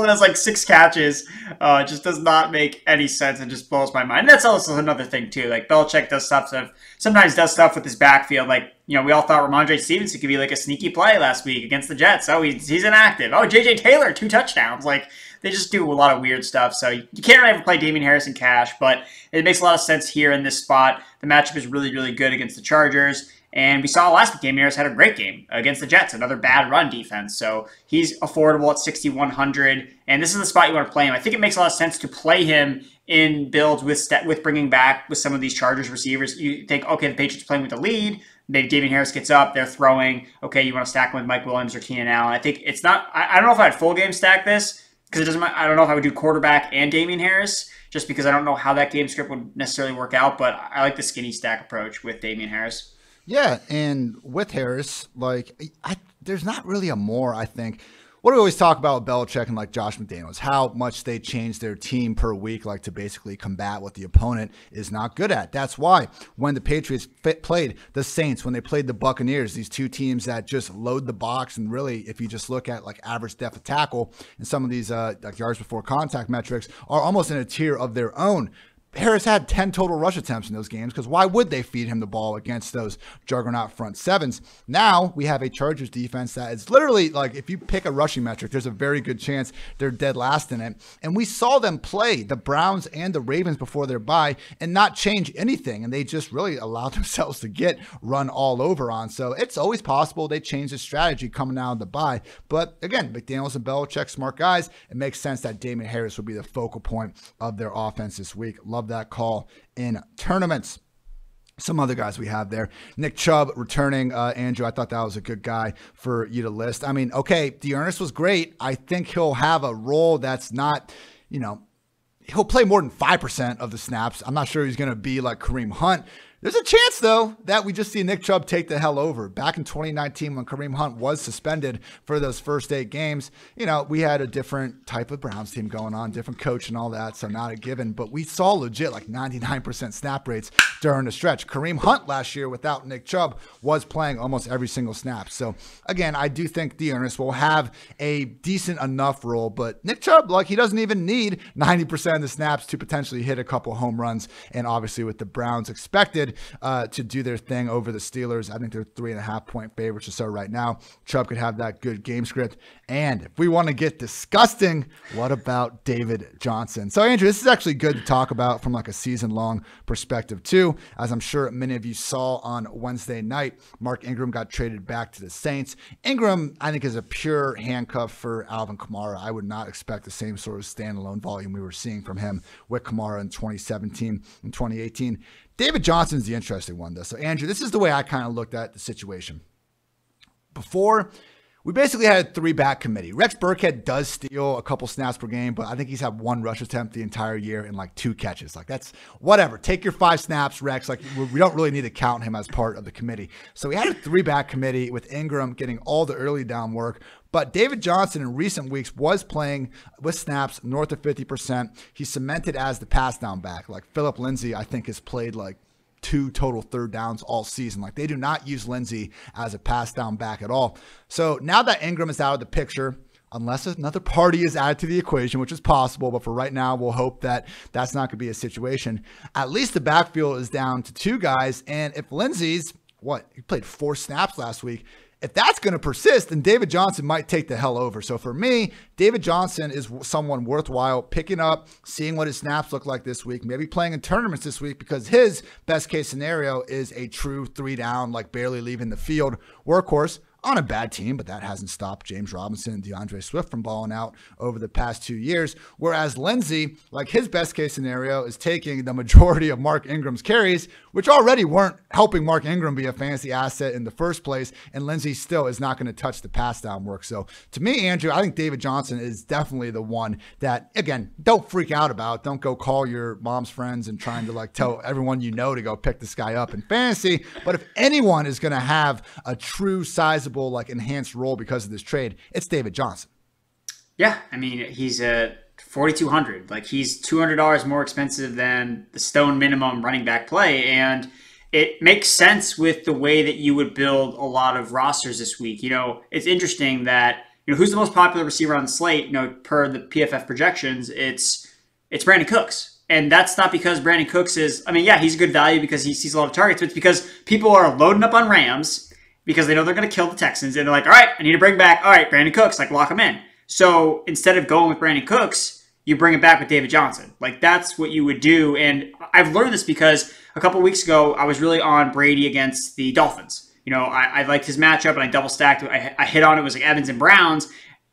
has like 6 catches. It just does not make any sense and just blows my mind. And that's also another thing too. Like Belichick sometimes does stuff with his backfield. Like, we all thought Ramondre Stevenson could be like a sneaky play last week against the Jets. Oh, he's inactive. Oh, JJ Taylor, 2 touchdowns. Like, they just do a lot of weird stuff. So you can't really ever play Damian Harris in cash, but it makes a lot of sense here in this spot. The matchup is really, really good against the Chargers. And we saw last week, Damian Harris had a great game against the Jets, another bad run defense. So he's affordable at 6,100, and this is the spot you want to play him. I think it makes a lot of sense to play him in builds with bringing back with some of these Chargers receivers. You think, okay, the Patriots are playing with the lead. Maybe Damian Harris gets up, they're throwing. Okay, you want to stack him with Mike Williams or Keenan Allen. I think it's not. I don't know if I'd full game stack this because it doesn't. I don't know if I would do quarterback and Damian Harris just because I don't know how that game script would necessarily work out. But I like the skinny stack approach with Damian Harris. Yeah, and with Harris, there's not really a more, I think. What do we always talk about with Belichick and like Josh McDaniels, how much they change their team per week, like to basically combat what the opponent is not good at. That's why when the Patriots played the Saints, when they played the Buccaneers, these two teams that just load the box, and really, if you just look at like average depth of tackle and some of these like yards before contact metrics are almost in a tier of their own. Harris had 10 total rush attempts in those games because why would they feed him the ball against those juggernaut front sevens? Now we have a Chargers defense that is literally like if you pick a rushing metric, there's a very good chance they're dead last in it. And we saw them play the Browns and the Ravens before their bye and not change anything. And they just really allowed themselves to get run all over on. So it's always possible they change the strategy coming out of the bye. But again, McDaniels and Belichick, smart guys. It makes sense that Damian Harris would be the focal point of their offense this week. Love that call in tournaments. some other guys we have there. Nick Chubb returning. Andrew, I thought that was a good guy for you to list. I mean, okay, D'Ernest was great. I think he'll have a role that's not, he'll play more than 5% of the snaps. I'm not sure he's going to be like Kareem Hunt. There's a chance, though, that we just see Nick Chubb take the hell over. Back in 2019, when Kareem Hunt was suspended for those first 8 games, we had a different type of Browns team going on, different coach and all that, so not a given. But we saw legit like 99% snap rates during the stretch. Kareem Hunt last year without Nick Chubb was playing almost every single snap. So, again, I do think D'Ernest will have a decent enough role. But Nick Chubb, he doesn't even need 90% of the snaps to potentially hit a couple home runs. And obviously with the Browns expected to do their thing over the Steelers. I think they're 3.5-point favorites or so right now. Chubb could have that good game script. And if we want to get disgusting, what about David Johnson? So, Andrew, this is actually good to talk about from like a season-long perspective too. As I'm sure many of you saw on Wednesday night, Mark Ingram got traded back to the Saints. Ingram, I think, is a pure handcuff for Alvin Kamara. I would not expect the same sort of standalone volume we were seeing from him with Kamara in 2017 and 2018. David Johnson's the interesting one, though. So, Andrew, this is the way I kind of looked at the situation. Before, we basically had a 3-back committee. Rex Burkhead does steal a couple snaps per game, but I think he's had 1 rush attempt the entire year and 2 catches. That's whatever. Take your 5 snaps, Rex. We don't really need to count him as part of the committee. So we had a 3-back committee with Ingram getting all the early down work. But David Johnson in recent weeks was playing with snaps north of 50%. He's cemented as the pass down back. Phillip Lindsay, I think, has played 2 total third downs all season. They do not use Lindsay as a pass down back at all. So now that Ingram is out of the picture, unless another party is added to the equation, which is possible, but for right now, we'll hope that that's not going to be a situation. At least the backfield is down to 2 guys. And if Lindsay's, he played 4 snaps last week. If that's going to persist, then David Johnson might take the hell over. So for me, David Johnson is someone worthwhile picking up, seeing what his snaps look like this week, maybe playing in tournaments this week, because his best case scenario is a true 3-down, barely leaving the field workhorse on a bad team, but that hasn't stopped James Robinson and DeAndre Swift from balling out over the past 2 years. Whereas Lindsay, his best case scenario is taking the majority of Mark Ingram's carries, which already weren't helping Mark Ingram be a fantasy asset in the first place. And Lindsay still is not going to touch the pass down work. So to me, Andrew, I think David Johnson is definitely the one that, again, don't freak out about. Don't go call your mom's friends and trying to tell everyone to go pick this guy up in fantasy. But if anyone is going to have a true sizable enhanced role because of this trade, it's David Johnson. Yeah, I mean, he's at 4,200. He's $200 more expensive than the stone minimum running back play, and it makes sense with the way that you would build a lot of rosters this week. It's interesting that who's the most popular receiver on the slate. Per the PFF projections, it's Brandon Cooks. And that's not because Brandon Cooks is, he's a good value because he sees a lot of targets, but it's because people are loading up on Rams because they know they're going to kill the Texans. And they're like, all right, I need to bring back, Brandon Cooks, lock him in. So instead of going with Brandon Cooks, you bring it back with David Johnson. That's what you would do. And I've learned this because a couple of weeks ago, I was really on Brady against the Dolphins. I liked his matchup and I double stacked. I hit on it. It was Evans and Browns,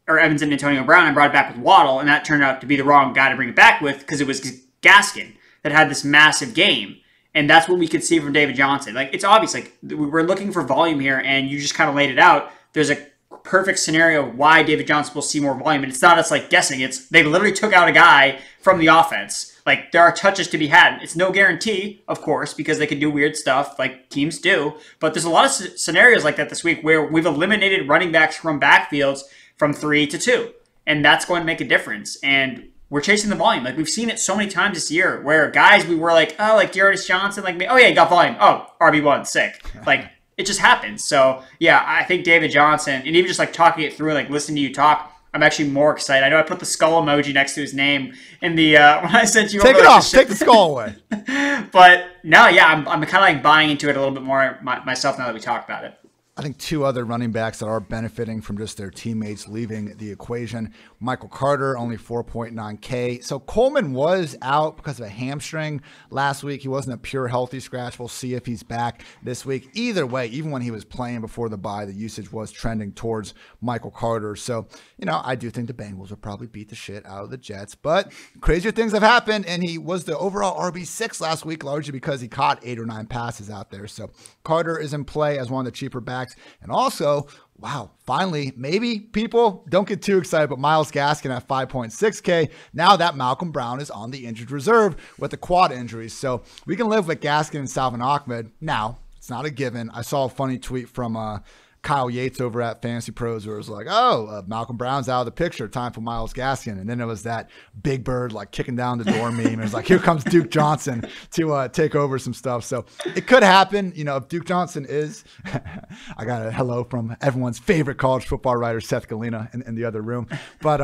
or Evans and Antonio Brown. I brought it back with Waddle, and that turned out to be the wrong guy to bring it back with because it was Gaskin that had this massive game. And that's what we could see from David Johnson. It's obvious. We're looking for volume here, and you just kind of laid it out. There's a perfect scenario why David Johnson will see more volume. And it's not us guessing. It's they literally took out a guy from the offense. There are touches to be had. It's no guarantee, of course, because they can do weird stuff like teams do. But there's a lot of scenarios like that this week where we've eliminated running backs from backfields from 3 to 2. And that's going to make a difference. And we're chasing the volume. We've seen it so many times this year where guys we were Dearness Johnson, oh yeah, he got volume. Oh, RB1, sick. It just happens. So yeah, I think David Johnson, and even just talking it through, listening to you talk, I'm actually more excited. I know I put the skull emoji next to his name in the when I sent you. Take it off. Take the skull away. But no, yeah, I'm kind of buying into it a little bit more myself now that we talk about it. I think two other running backs that are benefiting from just their teammates leaving the equation. Michael Carter, only 4.9K. So Coleman was out because of a hamstring last week. He wasn't a pure healthy scratch. We'll see if he's back this week. Either way, even when he was playing before the bye, the usage was trending towards Michael Carter. So, I do think the Bengals will probably beat the shit out of the Jets. But crazier things have happened, and he was the overall RB6 last week, largely because he caught 8 or 9 passes out there. So Carter is in play as one of the cheaper backs. And also, wow, finally, maybe people don't get too excited, but Myles Gaskin at 5.6K. Now that Malcolm Brown is on the injured reserve with the quad injuries. So we can live with Gaskin and Salvon Ahmed. Now, it's not a given. I saw a funny tweet from Kyle Yates over at Fantasy Pros where it was like, Malcolm Brown's out of the picture, time for Myles Gaskin. And then there was that Big Bird like kicking down the door meme. It was like, here comes Duke Johnson to take over some stuff. So it could happen. If Duke Johnson is, I got a hello from everyone's favorite college football writer, Seth Galina, in the other room. But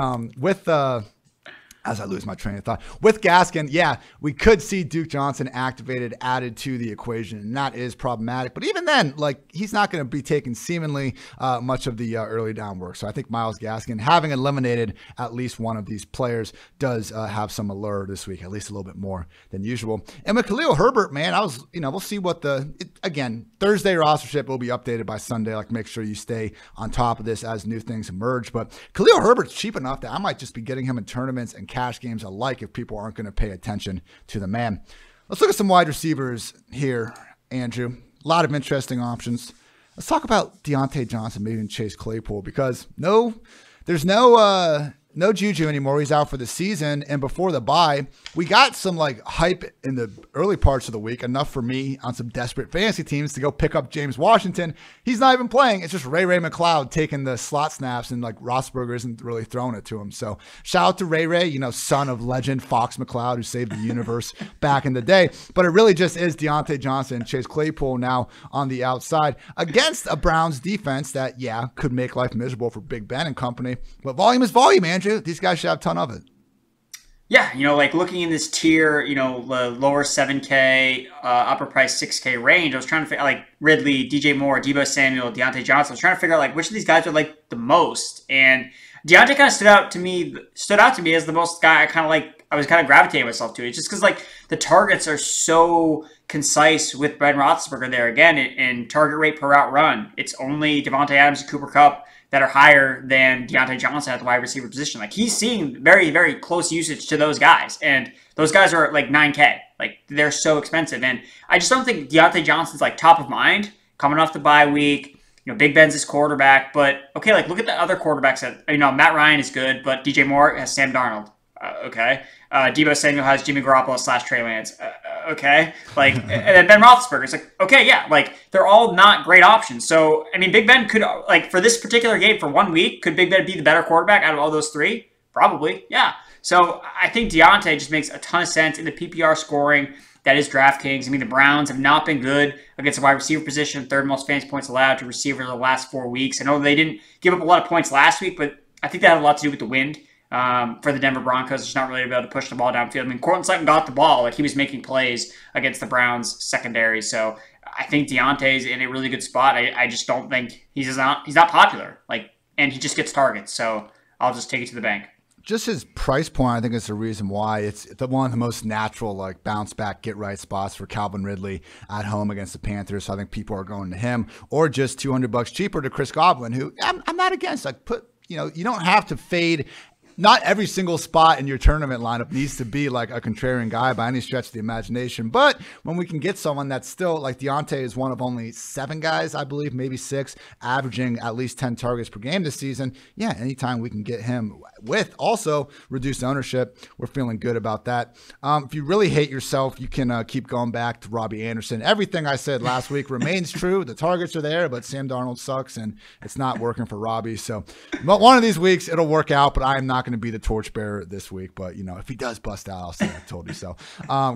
as I lose my train of thought. With Gaskin, yeah, we could see Duke Johnson activated, added to the equation, and that is problematic. But even then, he's not going to be taking seemingly much of the early down work. So I think Myles Gaskin, having eliminated at least one of these players, does have some allure this week, at least a little bit more than usual. And with Khalil Herbert, man, we'll see what again, Thursday rostership will be updated by Sunday. Make sure you stay on top of this as new things emerge. But Khalil Herbert's cheap enough that I might just be getting him in tournaments and cash games alike if people aren't going to pay attention to the man. Let's look at some wide receivers here, Andrew. A lot of interesting options. Let's talk about Deontay Johnson, maybe even Chase Claypool, because there's no Juju anymore. He's out for the season. And before the bye, we got some hype in the early parts of the week, enough for me on some desperate fantasy teams to go pick up James Washington. He's not even playing. It's just Ray McLeod taking the slot snaps, and Roethlisberger isn't really throwing it to him. So shout out to Ray, son of legend Fox McCloud, who saved the universe back in the day. But it really just is Deontay Johnson and Chase Claypool now on the outside against a Browns defense that, could make life miserable for Big Ben and company. But volume is volume, man. These guys should have a ton of it. Yeah, looking in this tier, the lower 7K, upper price 6K range, I was trying to figure Ridley, DJ Moore, Deebo Samuel, Deontay Johnson. I was trying to figure out which of these guys would the most. And Deontay kind of stood out to me as the most guy I was kind of gravitating myself to. It's just because the targets are so concise with Ben Roethlisberger there again, and target rate per route run. It's only Devontae Adams and Cooper Kupp that are higher than Deontay Johnson at the wide receiver position. He's seeing very, very close usage to those guys. And those guys are 9K. They're so expensive. And I just don't think Deontay Johnson's top of mind coming off the bye week. Big Ben's his quarterback. But, okay, look at the other quarterbacks. Matt Ryan is good, but DJ Moore has Sam Darnold. Okay. Deebo Samuel has Jimmy Garoppolo / Trey Lance. Okay. And then Ben Roethlisberger. It's okay, yeah. They're all not great options. So, Big Ben could, for this particular game for 1 week, could Big Ben be the better quarterback out of all those three? Probably, yeah. So, I think Deontay just makes a ton of sense in the PPR scoring. That is DraftKings. The Browns have not been good against the wide receiver position. Third most fantasy points allowed to receivers the last 4 weeks. I know they didn't give up a lot of points last week, but I think that had a lot to do with the wind. For the Denver Broncos, just not really able to push the ball downfield. Courtland Sutton got the ball. He was making plays against the Browns secondary. So I think Deontay's in a really good spot. I just don't think he's not popular. And he just gets targets. So I'll just take it to the bank. Just his price point, I think is the reason why it's one of the most natural bounce back, get right spots for Calvin Ridley at home against the Panthers. So I think people are going to him, or just $200 cheaper to Chris Godwin, who I'm not against. You don't have to fade. Not every single spot in your tournament lineup needs to be a contrarian guy by any stretch of the imagination. But when we can get someone that's still Deontay is one of only 7 guys, I believe, maybe 6, averaging at least 10 targets per game this season. Yeah, anytime we can get him with also reduced ownership, we're feeling good about that. If you really hate yourself, you can keep going back to Robbie Anderson. Everything I said last week remains true. The targets are there, but Sam Darnold sucks, and it's not working for Robbie. So one of these weeks, it'll work out, but I am not not going to be the torchbearer this week, but if he does bust out, I'll say I told you so.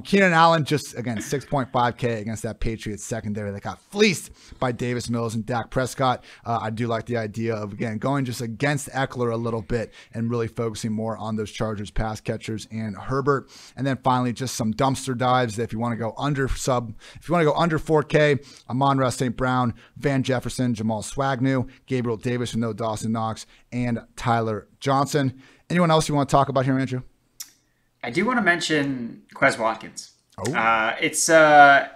Keenan Allen, just again 6.5K against that Patriots secondary that got fleeced by Davis Mills and Dak Prescott. I do like the idea of again going just against Eckler a little bit and really focusing more on those Chargers pass catchers and Herbert. And then finally, just some dumpster dives. If you want to go under 4K, Amon-Ra St. Brown, Van Jefferson, Jamal Swagnew, Gabriel Davis with no Dawson Knox, and Tyler Johnson. Anyone else you want to talk about here, Andrew? I do want to mention Quez Watkins. Oh.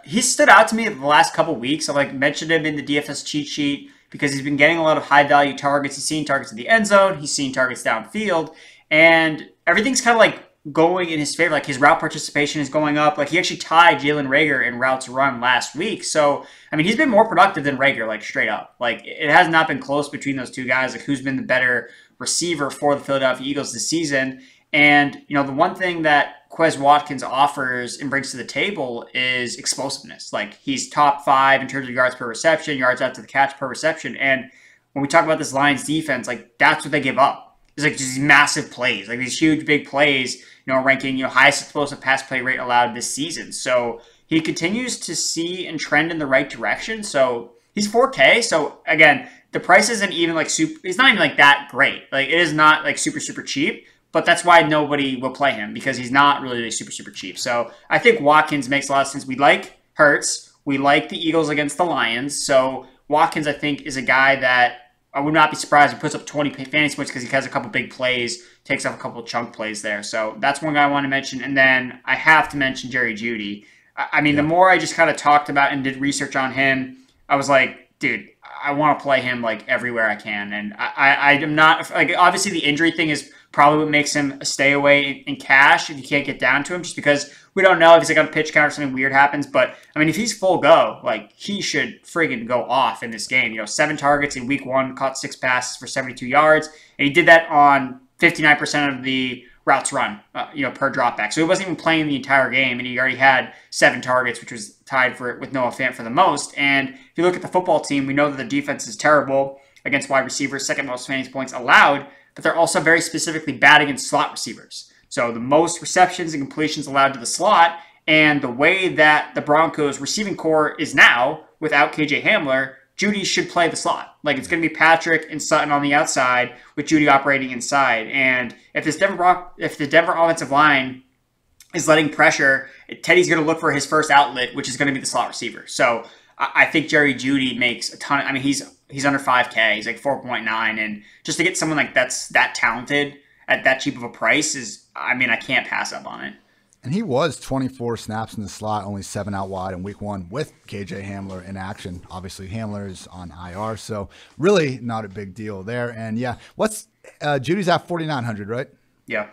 He stood out to me the last couple weeks. I've mentioned him in the DFS cheat sheet because he's been getting a lot of high value targets. He's seen targets in the end zone. He's seen targets downfield, and everything's kind of going in his favor. His route participation is going up. He actually tied Jalen Reagor in routes run last week. So, he's been more productive than Reagor, straight up. It has not been close between those two guys, who's been the better receiver for the Philadelphia Eagles this season. And, the one thing that Quez Watkins offers and brings to the table is explosiveness. He's top 5 in terms of yards per reception, yards after the catch per reception. And when we talk about this Lions defense, that's what they give up. It's just these massive plays, these huge, big plays, ranking, highest explosive pass play rate allowed this season. So he continues to see and trend in the right direction. So he's 4K. So again, the price isn't even super, it's not even that great. It is not super, super cheap, but that's why nobody will play him because he's not really super, super cheap. So I think Watkins makes a lot of sense. We like Hurts. We like the Eagles against the Lions. So Watkins, I think, is a guy that I would not be surprised if he puts up 20 fantasy points because he has a couple big plays, takes off a couple chunk plays there. So that's one guy I want to mention. And then I have to mention Jerry Jeudy. The more I just kind of talked about and did research on him, I was like, dude, I want to play him everywhere I can. And I am not obviously the injury thing is probably what makes him a stay away in cash if you can't get down to him, just because we don't know if he's on a pitch count or something weird happens. But if he's full go, he should friggin' go off in this game. 7 targets in week 1, caught 6 passes for 72 yards, and he did that on 59% of the routes run, per dropback. So he wasn't even playing the entire game, and he already had 7 targets, which was tied with Noah Fant for the most. And if you look at the football team, we know that the defense is terrible against wide receivers, second most fantasy points allowed, but they're also very specifically bad against slot receivers. So the most receptions and completions allowed to the slot, and the way that the Broncos receiving core is now, without KJ Hamler, Jeudy should play the slot. It's going to be Patrick and Sutton on the outside with Jeudy operating inside. And if the Denver offensive line is letting pressure, Teddy's going to look for his first outlet, which is going to be the slot receiver. So I think Jerry Jeudy makes a ton. He's under 5K. He's 4.9, and just to get someone that's that talented at that cheap of a price is, I can't pass up on it. And he was 24 snaps in the slot, only 7 out wide in week 1 with KJ Hamler in action. Obviously, Hamler is on IR, so really not a big deal there. And yeah, Judy's at 4,900, right? Yeah.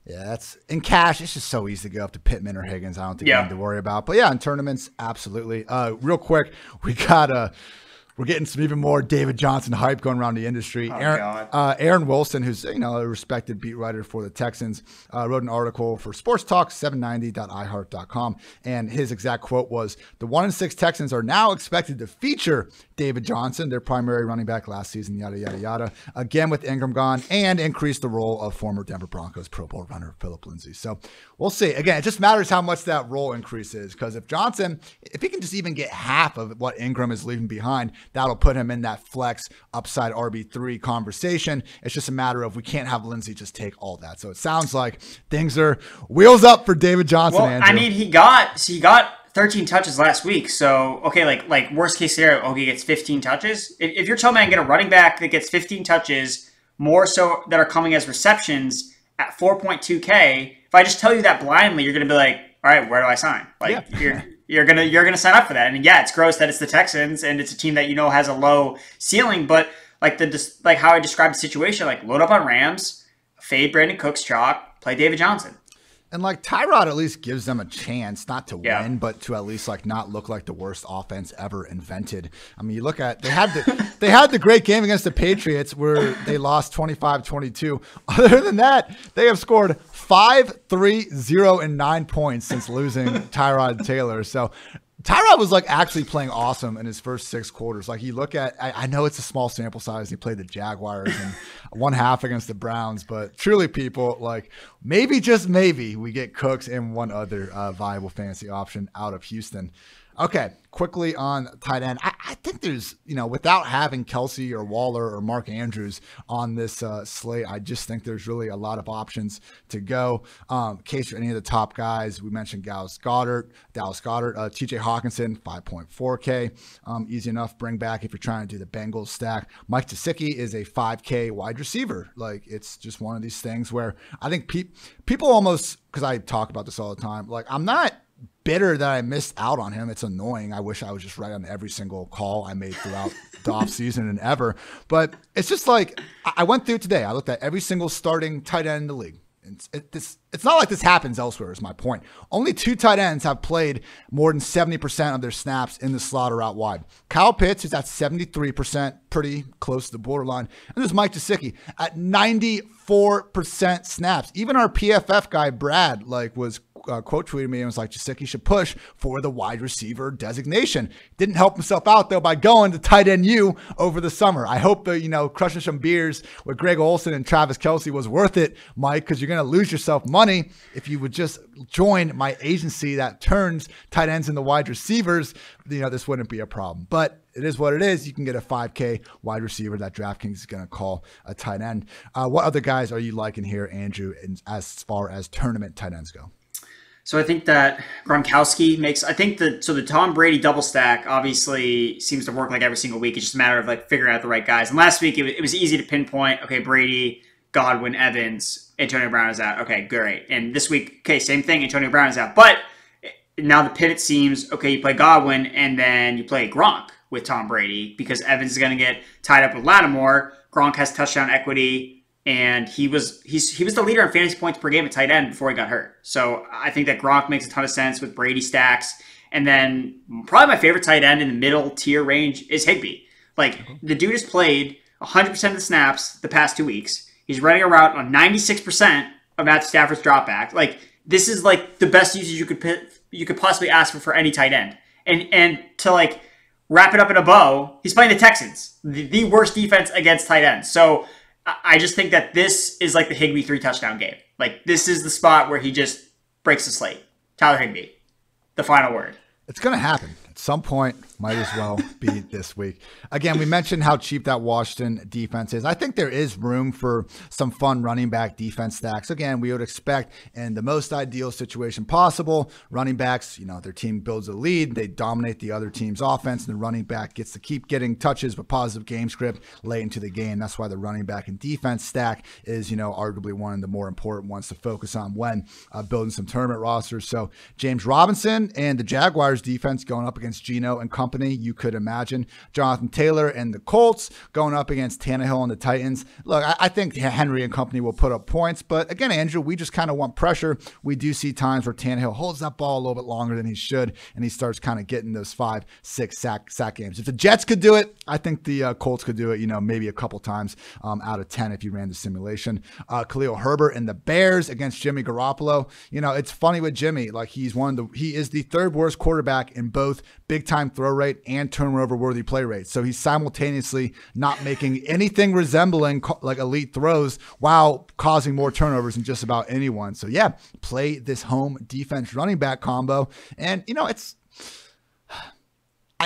Yeah, that's in cash. It's just so easy to go up to Pittman or Higgins. I don't think you need to worry about. But yeah, in tournaments, absolutely. Real quick, we're getting some even more David Johnson hype going around the industry. Aaron Wilson, who's a respected beat writer for the Texans, wrote an article for Sports Talk 790.iheart.com, and his exact quote was, "The 1-6 Texans are now expected to feature David Johnson, their primary running back last season, yada yada yada, again with Ingram gone, and increase the role of former Denver Broncos Pro Bowl runner Phillip Lindsay." So we'll see. Again, it just matters how much that role increase is, because if he can just even get half of what Ingram is leaving behind, that'll put him in that flex upside RB3 conversation. It's just a matter of we can't have Lindsay just take all that. So it sounds like things are wheels up for David Johnson. Well, Andrew. he got 13 touches last week. So, okay, like worst case scenario, he gets 15 touches. If you're telling me I can get a running back that gets 15 touches, more so that are coming as receptions at 4.2K, if I just tell you that blindly, you're going to be like, all right, where do I sign? You're gonna sign up for that. And yeah, it's gross that it's the Texans and it's a team that has a low ceiling, but how I described the situation, load up on Rams, fade Brandon Cooks chalk, play David Johnson. And Tyrod at least gives them a chance not to win, but to at least not look like the worst offense ever invented. You look at they had the great game against the Patriots where they lost 25-22. Other than that, they have scored 5, 3, 0, and 9 points since losing Tyrod Taylor. So Tyrod was like actually playing awesome in his first 6 quarters. Like you look at, I know it's a small sample size. He played the Jaguars and 1/2 against the Browns, but truly, people, like maybe just maybe we get Cooks and one other viable fantasy option out of Houston. Okay, quickly on tight end. I think there's, without having Kelsey or Waller or Mark Andrews on this slate, I just think there's really a lot of options to go. In case for any of the top guys, we mentioned Dallas Goedert, TJ Hawkinson, 5.4K. Easy enough, bring back if you're trying to do the Bengals stack. Mike Gesicki is a 5K wide receiver. Like, it's just one of these things where I think people almost, because I talk about this all the time, like I'm not bitter that I missed out on him. It's annoying. I wish I was just right on every single call I made throughout the offseason and ever. But it's just like, I went through today. I looked at every single starting tight end in the league. It's not like this happens elsewhere, is my point. Only 2 tight ends have played more than 70% of their snaps in the slot or out wide. Kyle Pitts is at 73%, pretty close to the borderline. And there's Mike Gesicki at 94% snaps. Even our PFF guy, Brad, was quote tweeted me and was like, Gesicki should push for the wide receiver designation. Didn't help himself out though by going to tight end U over the summer. I hope that, crushing some beers with Greg Olsen and Travis Kelce was worth it, Mike, because you're going to lose yourself money if you would just join my agency that turns tight ends into wide receivers. This wouldn't be a problem, but it is what it is. You can get a 5K wide receiver that DraftKings is going to call a tight end. What other guys are you liking here, Andrew, as far as tournament tight ends go? So I think that Gronkowski the Tom Brady double stack obviously seems to work like every single week. It's just a matter of figuring out the right guys. And last week it was easy to pinpoint, okay, Brady, Godwin, Evans, Antonio Brown is out. Okay, great. And this week, okay, same thing, Antonio Brown is out. But now the pit, it seems, okay, you play Godwin and then you play Gronk with Tom Brady because Evans is going to get tied up with Lattimore. Gronk has touchdown equity. And he was the leader in fantasy points per game at tight end before he got hurt. So I think that Gronk makes a ton of sense with Brady stacks. And then probably my favorite tight end in the middle tier range is Higbee. The dude has played 100% of the snaps the past 2 weeks. He's running a route on 96% of Matt Stafford's dropback. This is the best usage you could possibly ask for any tight end. And to wrap it up in a bow, he's playing the Texans, the worst defense against tight ends. So I just think that this is the Higbee 3 touchdown game. This is the spot where he just breaks the slate. Tyler Higbee, the final word. It's going to happen at some point. Might as well be this week. Again, we mentioned how cheap that Washington defense is. I think there is room for some fun running back defense stacks. Again, we would expect in the most ideal situation possible, running backs, their team builds a lead, they dominate the other team's offense, and the running back gets to keep getting touches with positive game script late into the game. That's why the running back and defense stack is, arguably one of the more important ones to focus on when building some tournament rosters. So James Robinson and the Jaguars defense going up against Geno and company, you could imagine. Jonathan Taylor and the Colts going up against Tannehill and the Titans. Look, I think Henry and company will put up points, but again, Andrew, we just kind of want pressure. We do see times where Tannehill holds that ball a little bit longer than he should, and he starts kind of getting those 5-6 sack games. If the Jets could do it, I think the Colts could do it, maybe a couple times out of 10 if you ran the simulation. Khalil Herbert and the Bears against Jimmy Garoppolo. It's funny with Jimmy, he is the 3rd worst quarterback in both big time throw rate and turnover worthy play rate. So he's simultaneously not making anything resembling elite throws while causing more turnovers than just about anyone. So yeah, play this home defense running back combo. And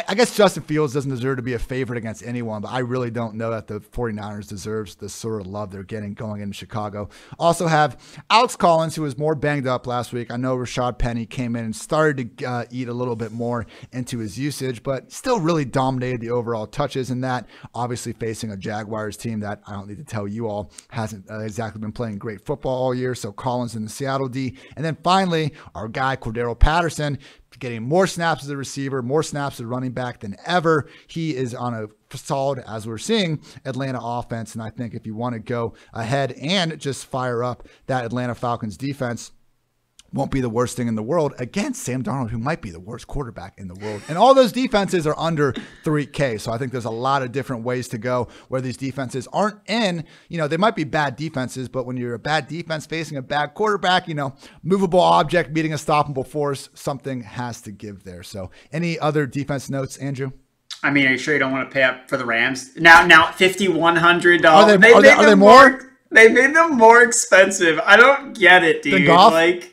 I guess Justin Fields doesn't deserve to be a favorite against anyone, but I really don't know that the 49ers deserves the sort of love they're getting going into Chicago. Also have Alex Collins, who was more banged up last week. I know Rashad Penny came in and started to eat a little bit more into his usage, but still really dominated the overall touches in that. Obviously facing a Jaguars team that I don't need to tell you all hasn't exactly been playing great football all year. So Collins in the Seattle D. And then finally, our guy, Cordero Patterson, getting more snaps as a receiver, more snaps as a running back than ever. He is on a solid, as we're seeing, Atlanta offense. And I think if you want to go ahead and just fire up that Atlanta Falcons defense, won't be the worst thing in the world against Sam Darnold, who might be the worst quarterback in the world. And all those defenses are under 3K. So I think there's a lot of different ways to go where these defenses aren't in, they might be bad defenses, but when you're a bad defense facing a bad quarterback, movable object meeting a stoppable force, something has to give there. So any other defense notes, Andrew? I mean, are you sure you don't want to pay up for the Rams? Now $5,100. Are they more? They made them more expensive. I don't get it, dude. The Goff?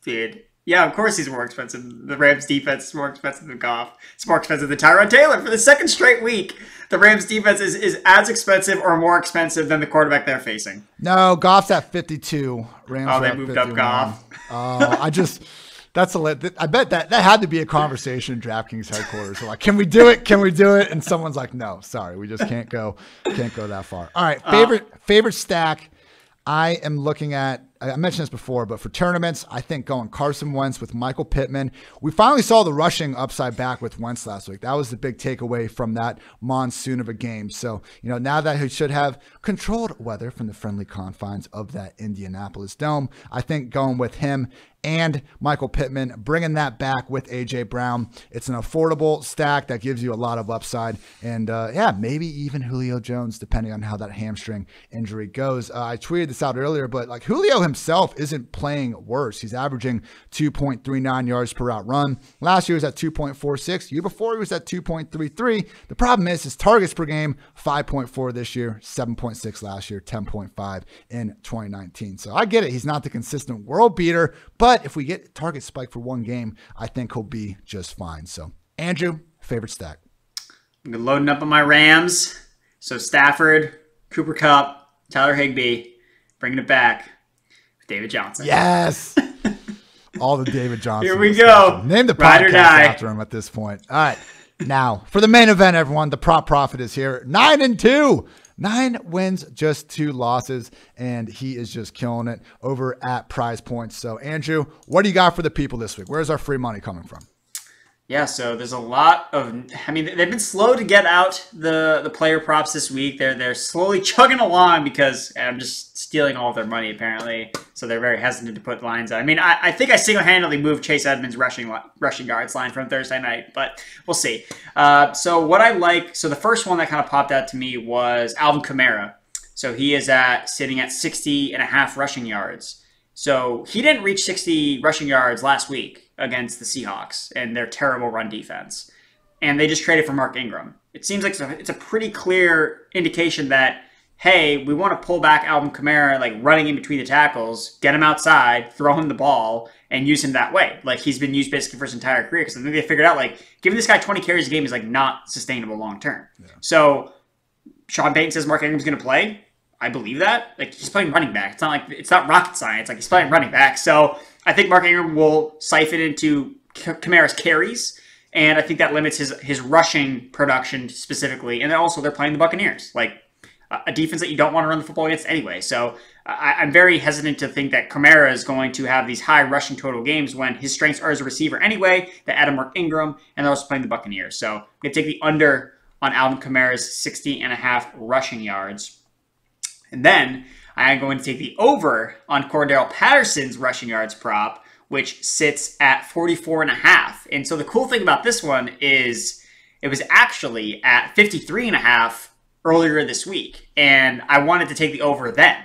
Dude. Yeah, of course he's more expensive. The Rams defense is more expensive than Goff. It's more expensive than Tyrod Taylor. For the second straight week, the Rams defense is as expensive or more expensive than the quarterback they're facing. No, Goff's at 52. Rams they moved 51. Up Goff. I bet that had to be a conversation in DraftKings headquarters. So like, can we do it? Can we do it? And someone's like, no, sorry, we just can't go that far. All right, favorite stack. I am looking at, I mentioned this before, but for tournaments, I think going Carson Wentz with Michael Pittman. We finally saw the rushing upside back with Wentz last week. That was the big takeaway from that monsoon of a game. So, now that he should have controlled weather from the friendly confines of that Indianapolis Dome, I think going with him and Michael Pittman, bringing that back with A.J. Brown. It's an affordable stack that gives you a lot of upside. And maybe even Julio Jones, depending on how that hamstring injury goes. I tweeted this out earlier, but like Julio himself isn't playing worse. He's averaging 2.39 yards per route run. Last year he was at 2.46. Year before he was at 2.33. The problem is his targets per game, 5.4 this year, 7.6 last year, 10.5 in 2019. So I get it. He's not the consistent world beater, but if we get target spike for one game, I think he'll be just fine. So, Andrew, favorite stack? I'm loading up on my Rams. So, Stafford, Cooper Kupp, Tyler Higbee, bringing it back with David Johnson. Yes! All the David Johnson. Here we go. Name the podcast after him at this point. All right. Now, for the main event, everyone, the prop profit is here. 9-2. 9 wins, just 2 losses, and he is just killing it over at Prize Points. So, Andrew, what do you got for the people this week? Where's our free money coming from? Yeah, so there's a lot of, they've been slow to get out the player props this week. They're slowly chugging along because I'm just stealing all of their money, apparently. So they're very hesitant to put lines out. I think I single-handedly moved Chase Edmonds' rushing yards line from Thursday night, but we'll see. So what I like, so the first one that kind of popped out to me was Alvin Kamara. So he is sitting at 60.5 rushing yards. So he didn't reach 60 rushing yards last week against the Seahawks and their terrible run defense. And they just traded for Mark Ingram. It seems like it's a pretty clear indication that, hey, we want to pull back Alvin Kamara, like running in between the tackles, get him outside, throw him the ball, and use him that way. Like he's been used basically for his entire career. Because I think they figured out like giving this guy 20 carries a game is like not sustainable long term. Yeah. So Sean Payton says Mark Ingram's going to play. I believe that. Like he's playing running back. It's not rocket science. Like he's playing running back. So I think Mark Ingram will siphon into Kamara's carries, and I think that limits his rushing production specifically. And then also they're playing the Buccaneers, like a defense that you don't want to run the football against anyway. So I'm very hesitant to think that Kamara is going to have these high rushing total games when his strengths are as a receiver anyway. They add a Mark Ingram, and they're also playing the Buccaneers. So I'm going to take the under on Alvin Kamara's 60.5 rushing yards. And then I am going to take the over on Cordarrelle Patterson's rushing yards prop, which sits at 44.5. And so the cool thing about this one is it was actually at 53.5 earlier this week. And I wanted to take the over then.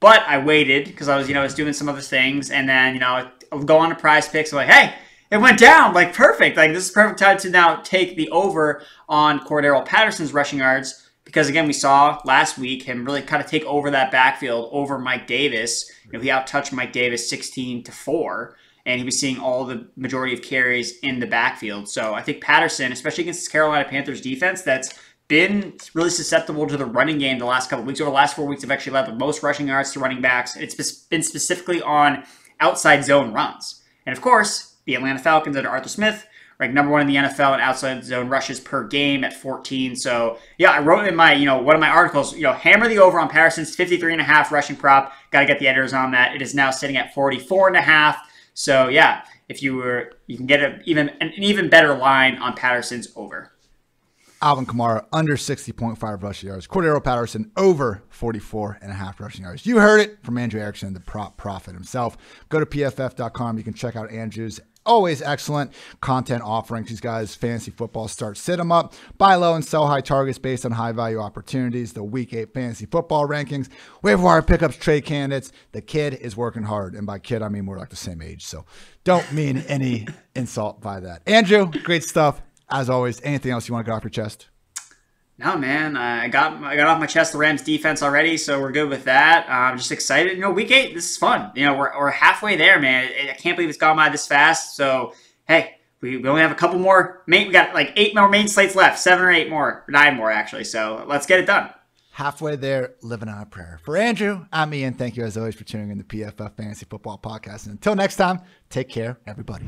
But I waited because I was doing some other things. And then, I'll go on to Prize Picks. I'm like, hey, it went down. Like, perfect. Like, this is perfect time to now take the over on Cordarrelle Patterson's rushing yards. Because, again, we saw last week him really kind of take over that backfield over Mike Davis. He outtouched Mike Davis 16-4, and he was seeing all the majority of carries in the backfield. So I think Patterson, especially against this Carolina Panthers defense that's been really susceptible to the running game the last couple of weeks. Over the last 4 weeks, they've actually allowed the most rushing yards to running backs. It's been specifically on outside zone runs. And, of course, the Atlanta Falcons under Arthur Smith, ranked number 1 in the NFL in outside zone rushes per game at 14. So, yeah, I wrote in my, one of my articles, hammer the over on Patterson's 53.5 rushing prop. Got to get the editors on that. It is now sitting at 44.5. So, yeah, if you can get an even better line on Patterson's over. Alvin Kamara under 60.5 rushing yards. Cordero Patterson over 44.5 rushing yards. You heard it from Andrew Erickson, the prop prophet himself. Go to pff.com. You can check out Andrew's always excellent content offerings. These guys, fantasy football start, sit them up, buy low and sell high targets based on high value opportunities. The week 8 fantasy football rankings, waiver wire pickups, trade candidates. The kid is working hard. And by kid, I mean we're like the same age. So don't mean any insult by that. Andrew, great stuff. As always, anything else you want to get off your chest? No, man. I got off my chest the Rams defense already, so we're good with that. I'm just excited. Week 8, this is fun. We're halfway there, man. I can't believe it's gone by this fast. So, hey, we only have a couple more. We got like 8 more main slates left, 7 or 8 more, 9 more actually. So let's get it done. Halfway there, living on a prayer. For Andrew, I'm Ian. Thank you as always for tuning in the PFF Fantasy Football Podcast. And until next time, take care, everybody.